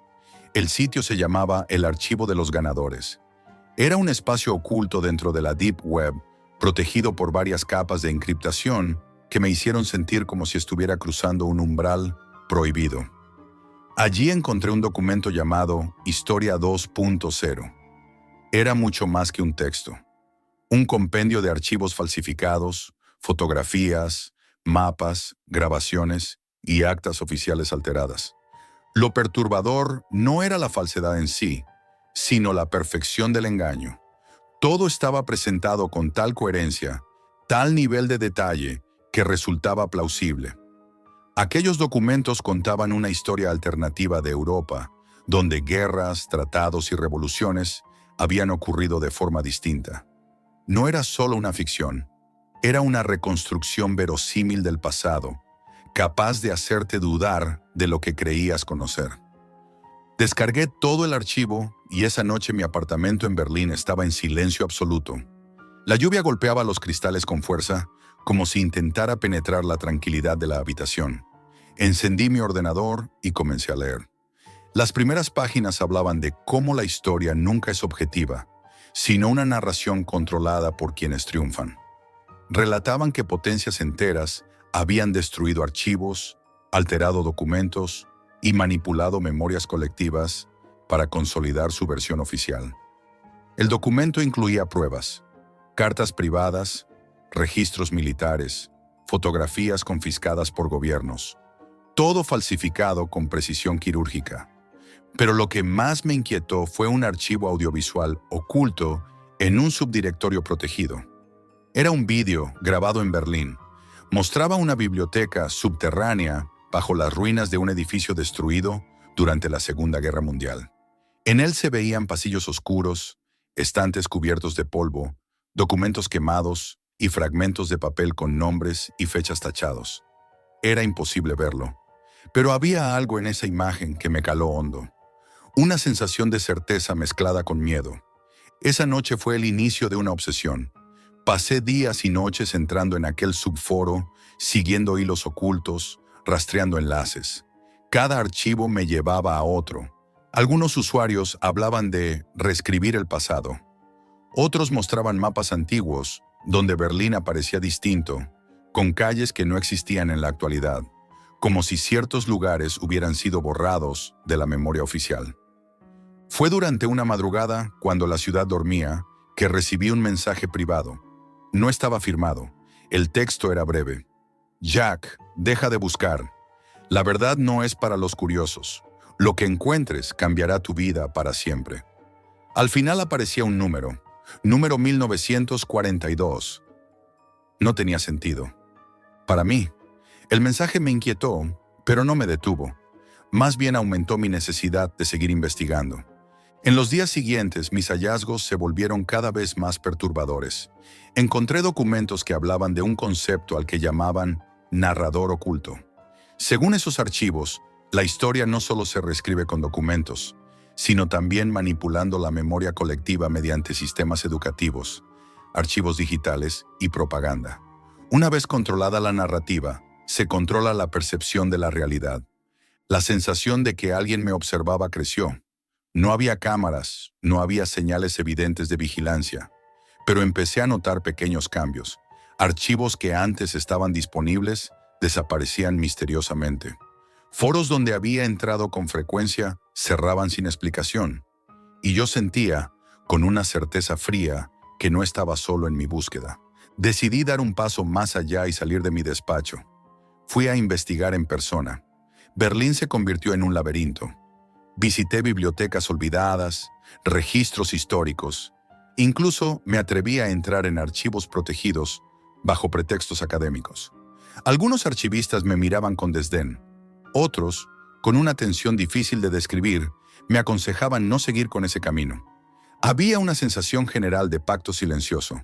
El sitio se llamaba El Archivo de los Ganadores. Era un espacio oculto dentro de la Deep Web, protegido por varias capas de encriptación que me hicieron sentir como si estuviera cruzando un umbral prohibido. Allí encontré un documento llamado Historia 2.0. Era mucho más que un texto. Un compendio de archivos falsificados, fotografías, mapas, grabaciones y actas oficiales alteradas. Lo perturbador no era la falsedad en sí, sino la perfección del engaño. Todo estaba presentado con tal coherencia, tal nivel de detalle, que resultaba plausible. Aquellos documentos contaban una historia alternativa de Europa, donde guerras, tratados y revoluciones habían ocurrido de forma distinta. No era solo una ficción, era una reconstrucción verosímil del pasado, capaz de hacerte dudar de lo que creías conocer. Descargué todo el archivo y esa noche mi apartamento en Berlín estaba en silencio absoluto. La lluvia golpeaba los cristales con fuerza, como si intentara penetrar la tranquilidad de la habitación. Encendí mi ordenador y comencé a leer. Las primeras páginas hablaban de cómo la historia nunca es objetiva, sino una narración controlada por quienes triunfan. Relataban que potencias enteras habían destruido archivos, alterado documentos y manipulado memorias colectivas para consolidar su versión oficial. El documento incluía pruebas, cartas privadas, registros militares, fotografías confiscadas por gobiernos, todo falsificado con precisión quirúrgica. Pero lo que más me inquietó fue un archivo audiovisual oculto en un subdirectorio protegido. Era un vídeo grabado en Berlín. Mostraba una biblioteca subterránea bajo las ruinas de un edificio destruido durante la Segunda Guerra Mundial. En él se veían pasillos oscuros, estantes cubiertos de polvo, documentos quemados y fragmentos de papel con nombres y fechas tachados. Era imposible verlo, pero había algo en esa imagen que me caló hondo. Una sensación de certeza mezclada con miedo. Esa noche fue el inicio de una obsesión. Pasé días y noches entrando en aquel subforo, siguiendo hilos ocultos, rastreando enlaces. Cada archivo me llevaba a otro. Algunos usuarios hablaban de reescribir el pasado. Otros mostraban mapas antiguos, donde Berlín aparecía distinto, con calles que no existían en la actualidad, como si ciertos lugares hubieran sido borrados de la memoria oficial. Fue durante una madrugada, cuando la ciudad dormía, que recibí un mensaje privado. No estaba firmado. El texto era breve. Jack, deja de buscar. La verdad no es para los curiosos. Lo que encuentres cambiará tu vida para siempre. Al final aparecía un número 1942. No tenía sentido. Para mí, el mensaje me inquietó, pero no me detuvo. Más bien aumentó mi necesidad de seguir investigando. En los días siguientes, mis hallazgos se volvieron cada vez más perturbadores. Encontré documentos que hablaban de un concepto al que llamaban narrador oculto. Según esos archivos, la historia no solo se reescribe con documentos, sino también manipulando la memoria colectiva mediante sistemas educativos, archivos digitales y propaganda. Una vez controlada la narrativa, se controla la percepción de la realidad. La sensación de que alguien me observaba creció. No había cámaras, no había señales evidentes de vigilancia, pero empecé a notar pequeños cambios. Archivos que antes estaban disponibles desaparecían misteriosamente. Foros donde había entrado con frecuencia cerraban sin explicación, y yo sentía, con una certeza fría, que no estaba solo en mi búsqueda. Decidí dar un paso más allá y salir de mi despacho. Fui a investigar en persona. Berlín se convirtió en un laberinto. Visité bibliotecas olvidadas, registros históricos. Incluso me atreví a entrar en archivos protegidos bajo pretextos académicos. Algunos archivistas me miraban con desdén. Otros, con una tensión difícil de describir, me aconsejaban no seguir con ese camino. Había una sensación general de pacto silencioso.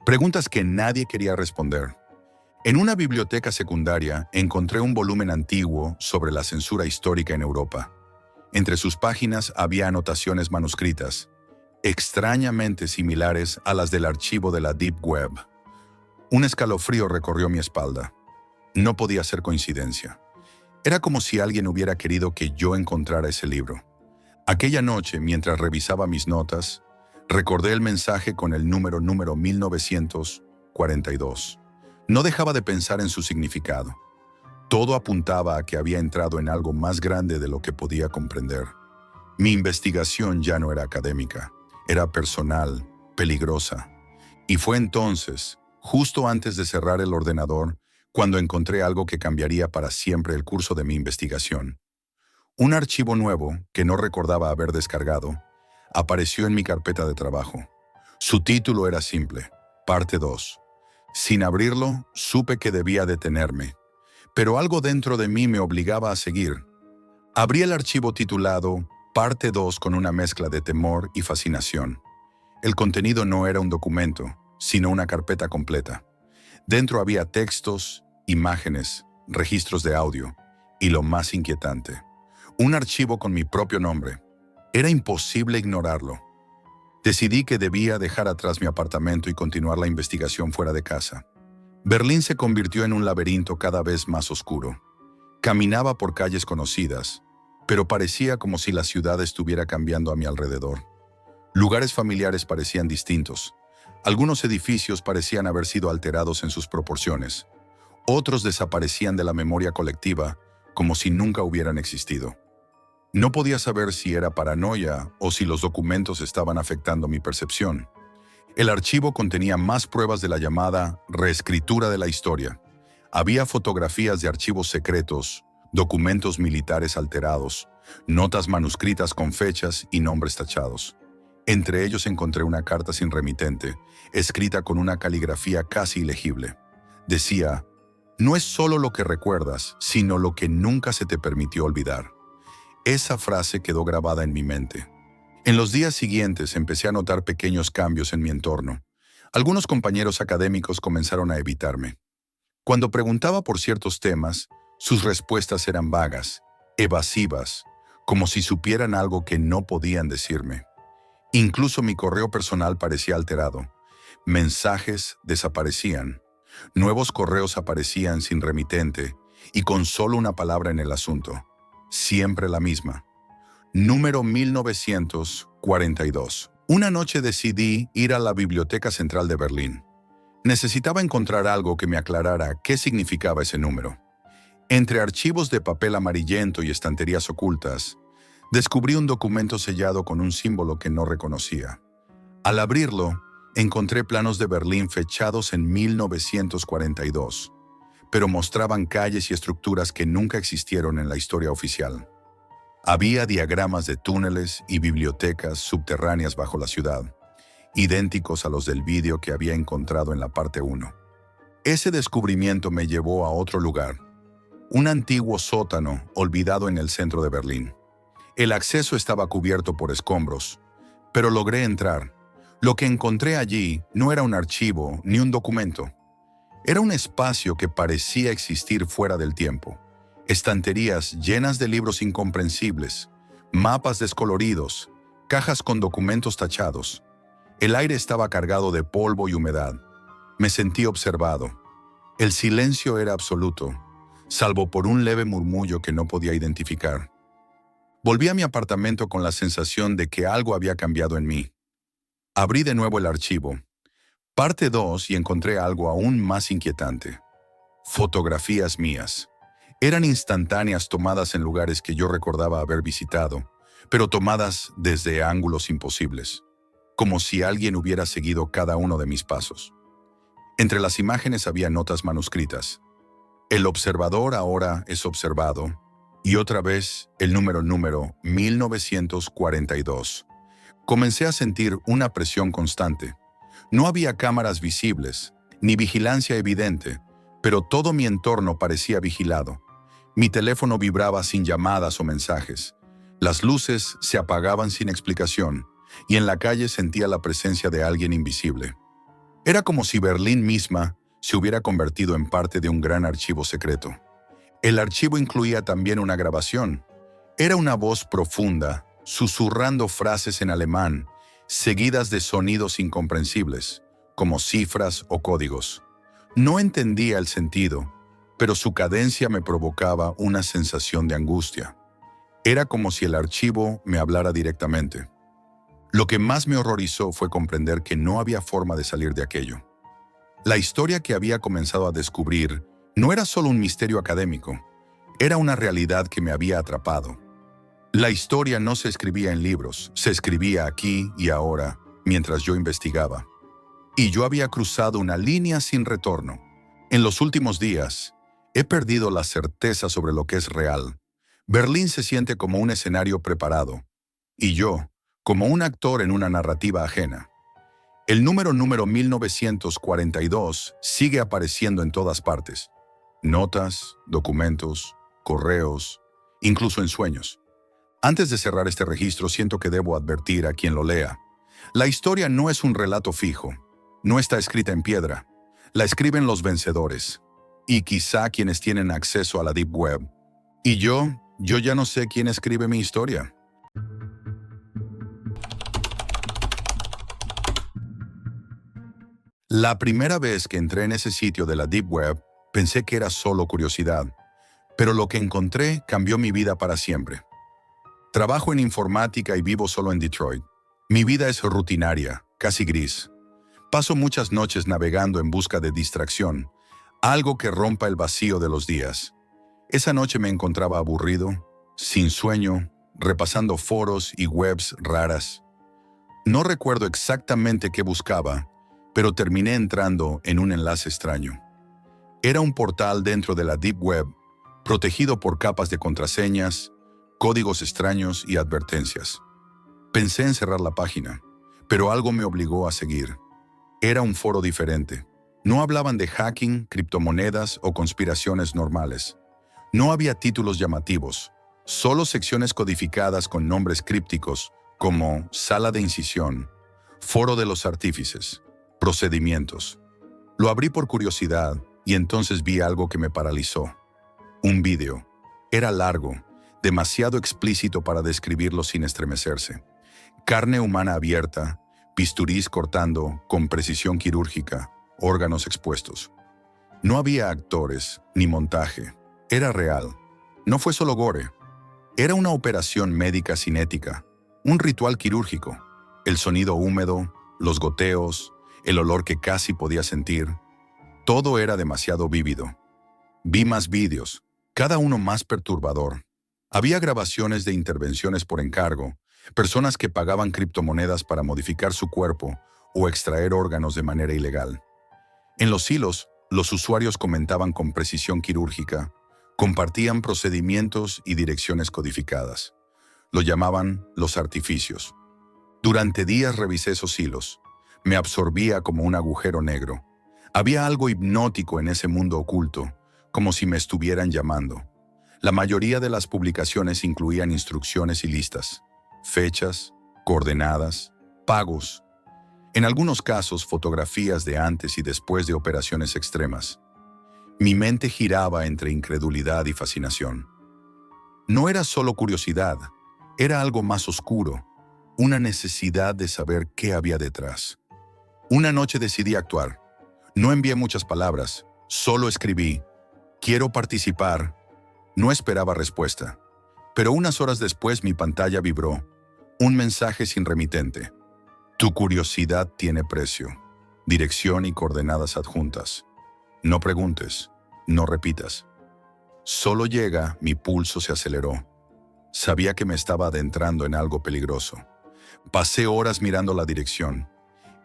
Preguntas que nadie quería responder. En una biblioteca secundaria encontré un volumen antiguo sobre la censura histórica en Europa. Entre sus páginas había anotaciones manuscritas, extrañamente similares a las del archivo de la Deep Web. Un escalofrío recorrió mi espalda. No podía ser coincidencia. Era como si alguien hubiera querido que yo encontrara ese libro. Aquella noche, mientras revisaba mis notas, recordé el mensaje con el número 1942. No dejaba de pensar en su significado. Todo apuntaba a que había entrado en algo más grande de lo que podía comprender. Mi investigación ya no era académica, era personal, peligrosa. Y fue entonces, justo antes de cerrar el ordenador, cuando encontré algo que cambiaría para siempre el curso de mi investigación. Un archivo nuevo, que no recordaba haber descargado, apareció en mi carpeta de trabajo. Su título era simple, Parte 2. Sin abrirlo, supe que debía detenerme, pero algo dentro de mí me obligaba a seguir. Abrí el archivo titulado Parte 2 con una mezcla de temor y fascinación. El contenido no era un documento, sino una carpeta completa. Dentro había textos, imágenes, registros de audio y lo más inquietante, un archivo con mi propio nombre. Era imposible ignorarlo. Decidí que debía dejar atrás mi apartamento y continuar la investigación fuera de casa. Berlín se convirtió en un laberinto cada vez más oscuro. Caminaba por calles conocidas, pero parecía como si la ciudad estuviera cambiando a mi alrededor. Lugares familiares parecían distintos. Algunos edificios parecían haber sido alterados en sus proporciones. Otros desaparecían de la memoria colectiva, como si nunca hubieran existido. No podía saber si era paranoia o si los documentos estaban afectando mi percepción. El archivo contenía más pruebas de la llamada reescritura de la historia. Había fotografías de archivos secretos, documentos militares alterados, notas manuscritas con fechas y nombres tachados. Entre ellos encontré una carta sin remitente, escrita con una caligrafía casi ilegible. Decía: "No es solo lo que recuerdas, sino lo que nunca se te permitió olvidar". Esa frase quedó grabada en mi mente. En los días siguientes empecé a notar pequeños cambios en mi entorno. Algunos compañeros académicos comenzaron a evitarme. Cuando preguntaba por ciertos temas, sus respuestas eran vagas, evasivas, como si supieran algo que no podían decirme. Incluso mi correo personal parecía alterado. Mensajes desaparecían. Nuevos correos aparecían sin remitente y con solo una palabra en el asunto. Siempre la misma. Número 1942. Una noche decidí ir a la Biblioteca Central de Berlín. Necesitaba encontrar algo que me aclarara qué significaba ese número. Entre archivos de papel amarillento y estanterías ocultas, descubrí un documento sellado con un símbolo que no reconocía. Al abrirlo, encontré planos de Berlín fechados en 1942, pero mostraban calles y estructuras que nunca existieron en la historia oficial. Había diagramas de túneles y bibliotecas subterráneas bajo la ciudad, idénticos a los del vídeo que había encontrado en la parte 1. Ese descubrimiento me llevó a otro lugar, un antiguo sótano olvidado en el centro de Berlín. El acceso estaba cubierto por escombros, pero logré entrar. Lo que encontré allí no era un archivo ni un documento. Era un espacio que parecía existir fuera del tiempo. Estanterías llenas de libros incomprensibles, mapas descoloridos, cajas con documentos tachados. El aire estaba cargado de polvo y humedad. Me sentí observado. El silencio era absoluto, salvo por un leve murmullo que no podía identificar. Volví a mi apartamento con la sensación de que algo había cambiado en mí. Abrí de nuevo el archivo. Parte 2 y encontré algo aún más inquietante. Fotografías mías. Eran instantáneas tomadas en lugares que yo recordaba haber visitado, pero tomadas desde ángulos imposibles, como si alguien hubiera seguido cada uno de mis pasos. Entre las imágenes había notas manuscritas. El observador ahora es observado, y otra vez el número 1942. Comencé a sentir una presión constante. No había cámaras visibles, ni vigilancia evidente, pero todo mi entorno parecía vigilado. Mi teléfono vibraba sin llamadas o mensajes. Las luces se apagaban sin explicación, y en la calle sentía la presencia de alguien invisible. Era como si Berlín misma se hubiera convertido en parte de un gran archivo secreto. El archivo incluía también una grabación. Era una voz profunda, susurrando frases en alemán, seguidas de sonidos incomprensibles, como cifras o códigos. No entendía el sentido, pero su cadencia me provocaba una sensación de angustia. Era como si el archivo me hablara directamente. Lo que más me horrorizó fue comprender que no había forma de salir de aquello. La historia que había comenzado a descubrir no era solo un misterio académico, era una realidad que me había atrapado. La historia no se escribía en libros, se escribía aquí y ahora, mientras yo investigaba. Y yo había cruzado una línea sin retorno. En los últimos días, he perdido la certeza sobre lo que es real. Berlín se siente como un escenario preparado, y yo, como un actor en una narrativa ajena. El número 1942 sigue apareciendo en todas partes. Notas, documentos, correos, incluso en sueños. Antes de cerrar este registro, siento que debo advertir a quien lo lea. La historia no es un relato fijo, no está escrita en piedra. La escriben los vencedores, y quizá quienes tienen acceso a la Deep Web. Y yo ya no sé quién escribe mi historia. La primera vez que entré en ese sitio de la Deep Web, pensé que era solo curiosidad, pero lo que encontré cambió mi vida para siempre. Trabajo en informática y vivo solo en Detroit. Mi vida es rutinaria, casi gris. Paso muchas noches navegando en busca de distracción, algo que rompa el vacío de los días. Esa noche me encontraba aburrido, sin sueño, repasando foros y webs raras. No recuerdo exactamente qué buscaba, pero terminé entrando en un enlace extraño. Era un portal dentro de la Deep Web, protegido por capas de contraseñas, códigos extraños y advertencias. Pensé en cerrar la página, pero algo me obligó a seguir. Era un foro diferente. No hablaban de hacking, criptomonedas o conspiraciones normales. No había títulos llamativos, solo secciones codificadas con nombres crípticos como sala de incisión, foro de los artífices, procedimientos. Lo abrí por curiosidad y entonces vi algo que me paralizó. Un vídeo. Era largo, demasiado explícito para describirlo sin estremecerse. Carne humana abierta, bisturís cortando con precisión quirúrgica, órganos expuestos. No había actores ni montaje. Era real. No fue solo gore. Era una operación médica cinética, un ritual quirúrgico. El sonido húmedo, los goteos, el olor que casi podía sentir. Todo era demasiado vívido. Vi más vídeos, cada uno más perturbador. Había grabaciones de intervenciones por encargo, personas que pagaban criptomonedas para modificar su cuerpo o extraer órganos de manera ilegal. En los hilos, los usuarios comentaban con precisión quirúrgica, compartían procedimientos y direcciones codificadas. Lo llamaban los artificios. Durante días revisé esos hilos. Me absorbía como un agujero negro. Había algo hipnótico en ese mundo oculto, como si me estuvieran llamando. La mayoría de las publicaciones incluían instrucciones y listas, fechas, coordenadas, pagos. En algunos casos, fotografías de antes y después de operaciones extremas. Mi mente giraba entre incredulidad y fascinación. No era solo curiosidad, era algo más oscuro, una necesidad de saber qué había detrás. Una noche decidí actuar. No envié muchas palabras, solo escribí, quiero participar. No esperaba respuesta, pero unas horas después mi pantalla vibró, un mensaje sin remitente. Tu curiosidad tiene precio, dirección y coordenadas adjuntas. No preguntes, no repitas. Solo llega, mi pulso se aceleró. Sabía que me estaba adentrando en algo peligroso. Pasé horas mirando la dirección.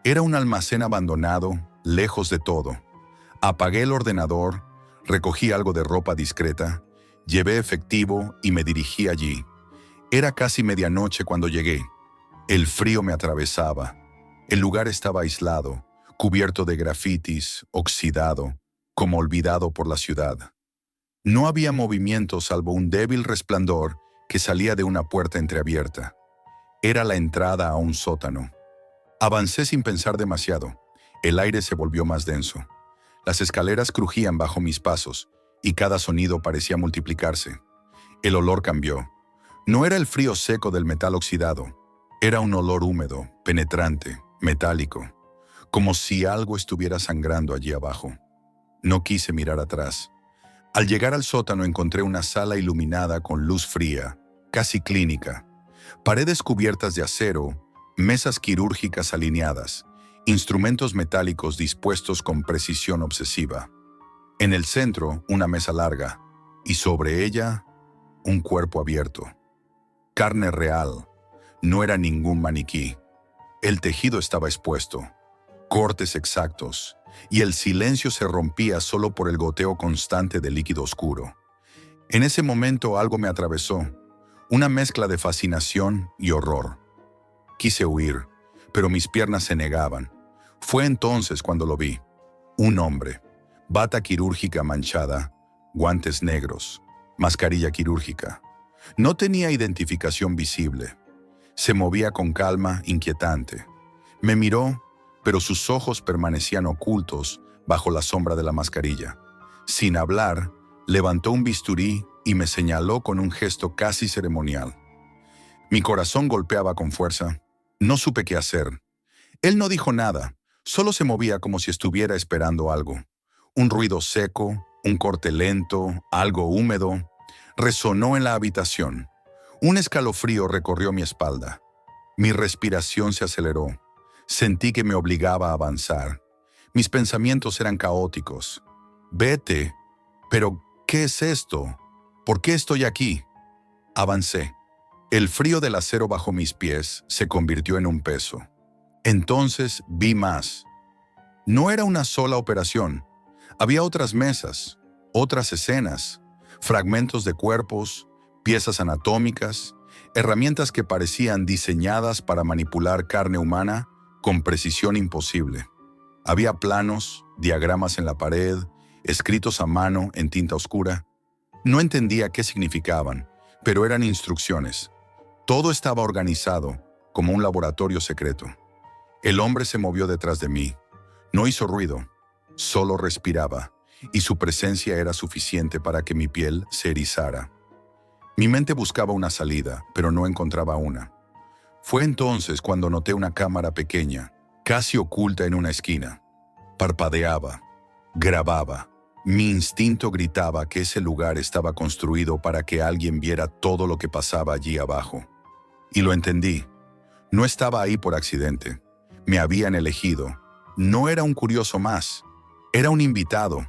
Era un almacén abandonado, lejos de todo. Apagué el ordenador, recogí algo de ropa discreta, llevé efectivo y me dirigí allí. Era casi medianoche cuando llegué. El frío me atravesaba. El lugar estaba aislado, cubierto de grafitis, oxidado, como olvidado por la ciudad. No había movimiento salvo un débil resplandor que salía de una puerta entreabierta. Era la entrada a un sótano. Avancé sin pensar demasiado. El aire se volvió más denso. Las escaleras crujían bajo mis pasos y cada sonido parecía multiplicarse. El olor cambió. No era el frío seco del metal oxidado. Era un olor húmedo, penetrante, metálico, como si algo estuviera sangrando allí abajo. No quise mirar atrás. Al llegar al sótano encontré una sala iluminada con luz fría, casi clínica, paredes cubiertas de acero, mesas quirúrgicas alineadas, instrumentos metálicos dispuestos con precisión obsesiva. En el centro, una mesa larga, y sobre ella, un cuerpo abierto. Carne real, no era ningún maniquí. El tejido estaba expuesto, cortes exactos, y el silencio se rompía solo por el goteo constante de líquido oscuro. En ese momento algo me atravesó, una mezcla de fascinación y horror. Quise huir, pero mis piernas se negaban. Fue entonces cuando lo vi. Un hombre, bata quirúrgica manchada, guantes negros, mascarilla quirúrgica. No tenía identificación visible. Se movía con calma, inquietante. Me miró, pero sus ojos permanecían ocultos bajo la sombra de la mascarilla. Sin hablar, levantó un bisturí y me señaló con un gesto casi ceremonial. Mi corazón golpeaba con fuerza. No supe qué hacer. Él no dijo nada, solo se movía como si estuviera esperando algo. Un ruido seco, un corte lento, algo húmedo, resonó en la habitación. Un escalofrío recorrió mi espalda. Mi respiración se aceleró. Sentí que me obligaba a avanzar. Mis pensamientos eran caóticos. Vete. ¿Pero qué es esto? ¿Por qué estoy aquí? Avancé. El frío del acero bajo mis pies se convirtió en un peso. Entonces vi más. No era una sola operación. Había otras mesas, otras escenas, fragmentos de cuerpos, piezas anatómicas, herramientas que parecían diseñadas para manipular carne humana con precisión imposible. Había planos, diagramas en la pared, escritos a mano en tinta oscura. No entendía qué significaban, pero eran instrucciones. Todo estaba organizado, como un laboratorio secreto. El hombre se movió detrás de mí. No hizo ruido, solo respiraba, y su presencia era suficiente para que mi piel se erizara. Mi mente buscaba una salida, pero no encontraba una. Fue entonces cuando noté una cámara pequeña, casi oculta en una esquina. Parpadeaba, grababa. Mi instinto gritaba que ese lugar estaba construido para que alguien viera todo lo que pasaba allí abajo. Y lo entendí. No estaba ahí por accidente. Me habían elegido. No era un curioso más. Era un invitado,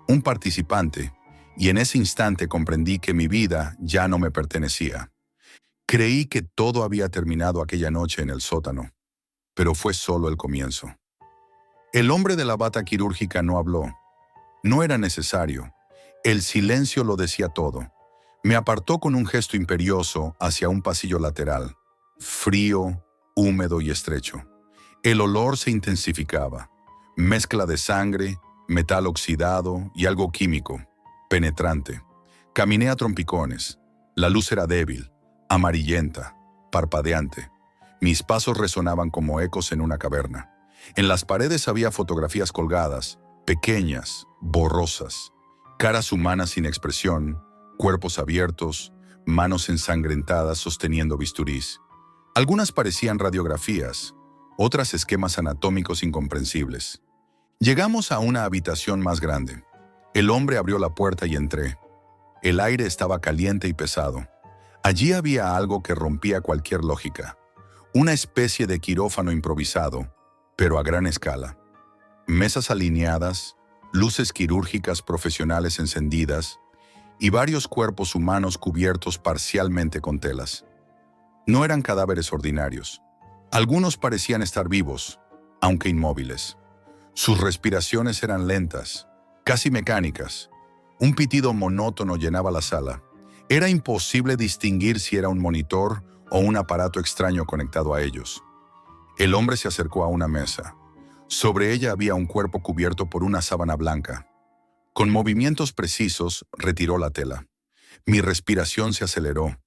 un participante. Y en ese instante comprendí que mi vida ya no me pertenecía. Creí que todo había terminado aquella noche en el sótano, pero fue solo el comienzo. El hombre de la bata quirúrgica no habló. No era necesario. El silencio lo decía todo. Me apartó con un gesto imperioso hacia un pasillo lateral, frío, húmedo y estrecho. El olor se intensificaba. Mezcla de sangre, metal oxidado y algo químico, penetrante. Caminé a trompicones. La luz era débil, amarillenta, parpadeante. Mis pasos resonaban como ecos en una caverna. En las paredes había fotografías colgadas, pequeñas, borrosas, caras humanas sin expresión, cuerpos abiertos, manos ensangrentadas sosteniendo bisturís. Algunas parecían radiografías, otras esquemas anatómicos incomprensibles. Llegamos a una habitación más grande. El hombre abrió la puerta y entré. El aire estaba caliente y pesado. Allí había algo que rompía cualquier lógica. Una especie de quirófano improvisado, pero a gran escala. Mesas alineadas, luces quirúrgicas profesionales encendidas y varios cuerpos humanos cubiertos parcialmente con telas. No eran cadáveres ordinarios. Algunos parecían estar vivos, aunque inmóviles. Sus respiraciones eran lentas, casi mecánicas. Un pitido monótono llenaba la sala. Era imposible distinguir si era un monitor o un aparato extraño conectado a ellos. El hombre se acercó a una mesa. Sobre ella había un cuerpo cubierto por una sábana blanca. Con movimientos precisos, retiró la tela. Mi respiración se aceleró.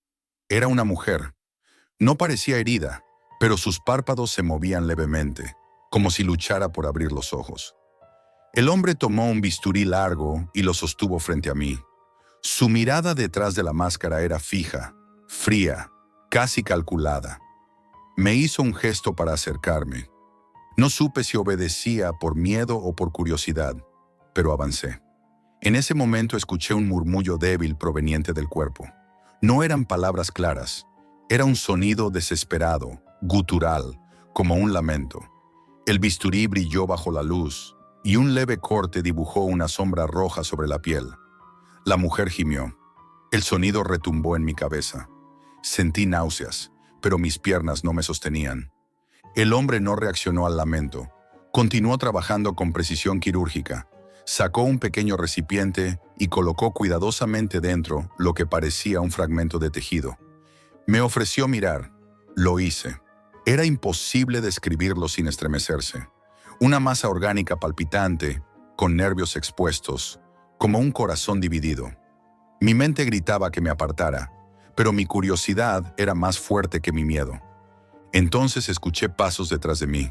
Era una mujer. No parecía herida, pero sus párpados se movían levemente, como si luchara por abrir los ojos. El hombre tomó un bisturí largo y lo sostuvo frente a mí. Su mirada detrás de la máscara era fija, fría, casi calculada. Me hizo un gesto para acercarme. No supe si obedecía por miedo o por curiosidad, pero avancé. En ese momento escuché un murmullo débil proveniente del cuerpo. No eran palabras claras, era un sonido desesperado, gutural, como un lamento. El bisturí brilló bajo la luz y un leve corte dibujó una sombra roja sobre la piel. La mujer gimió. El sonido retumbó en mi cabeza. Sentí náuseas, pero mis piernas no me sostenían. El hombre no reaccionó al lamento. Continuó trabajando con precisión quirúrgica. Sacó un pequeño recipiente y colocó cuidadosamente dentro lo que parecía un fragmento de tejido. Me ofreció mirar. Lo hice. Era imposible describirlo sin estremecerse. Una masa orgánica palpitante, con nervios expuestos, como un corazón dividido. Mi mente gritaba que me apartara, pero mi curiosidad era más fuerte que mi miedo. Entonces escuché pasos detrás de mí.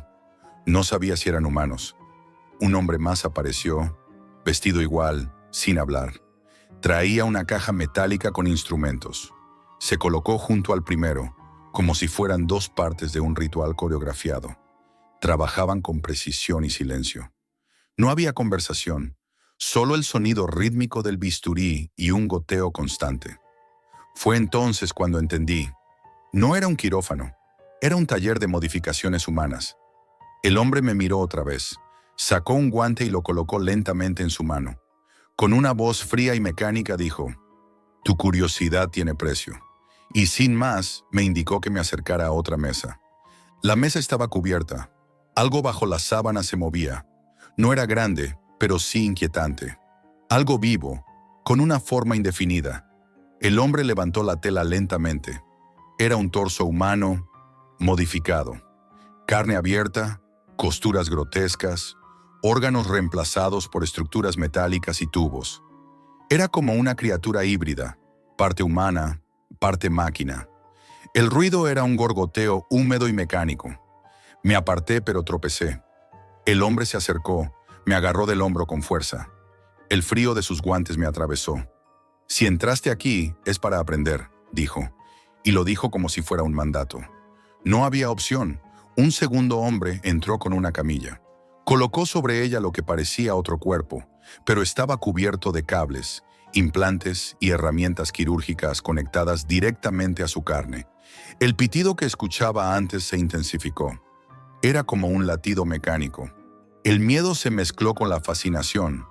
No sabía si eran humanos. Un hombre más apareció, vestido igual, sin hablar. Traía una caja metálica con instrumentos. Se colocó junto al primero, como si fueran dos partes de un ritual coreografiado. Trabajaban con precisión y silencio. No había conversación, solo el sonido rítmico del bisturí y un goteo constante. Fue entonces cuando entendí. No era un quirófano, era un taller de modificaciones humanas. El hombre me miró otra vez, sacó un guante y lo colocó lentamente en su mano. Con una voz fría y mecánica dijo: Tu curiosidad tiene precio. Y sin más, me indicó que me acercara a otra mesa. La mesa estaba cubierta. Algo bajo la sábana se movía. No era grande, pero sí inquietante. Algo vivo, con una forma indefinida. El hombre levantó la tela lentamente. Era un torso humano, modificado. Carne abierta, costuras grotescas, órganos reemplazados por estructuras metálicas y tubos. Era como una criatura híbrida, parte humana, parte máquina. El ruido era un gorgoteo húmedo y mecánico. Me aparté pero tropecé. El hombre se acercó, me agarró del hombro con fuerza. El frío de sus guantes me atravesó. «Si entraste aquí, es para aprender», dijo, y lo dijo como si fuera un mandato. No había opción. Un segundo hombre entró con una camilla. Colocó sobre ella lo que parecía otro cuerpo, pero estaba cubierto de cables, implantes y herramientas quirúrgicas conectadas directamente a su carne. El pitido que escuchaba antes se intensificó. Era como un latido mecánico. El miedo se mezcló con la fascinación.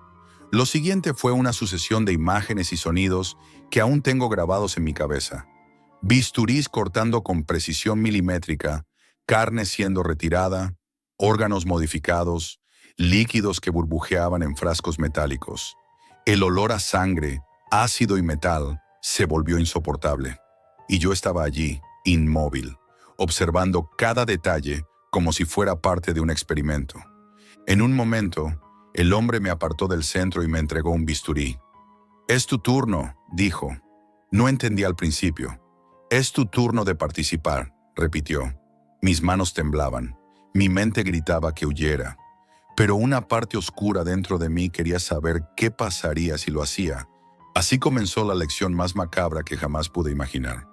Lo siguiente fue una sucesión de imágenes y sonidos que aún tengo grabados en mi cabeza. Bisturís cortando con precisión milimétrica, carne siendo retirada, órganos modificados, líquidos que burbujeaban en frascos metálicos. El olor a sangre, ácido y metal se volvió insoportable. Y yo estaba allí, inmóvil, observando cada detalle como si fuera parte de un experimento. En un momento, el hombre me apartó del centro y me entregó un bisturí. «Es tu turno», dijo. No entendí al principio. «Es tu turno de participar», repitió. Mis manos temblaban. Mi mente gritaba que huyera. Pero una parte oscura dentro de mí quería saber qué pasaría si lo hacía. Así comenzó la lección más macabra que jamás pude imaginar.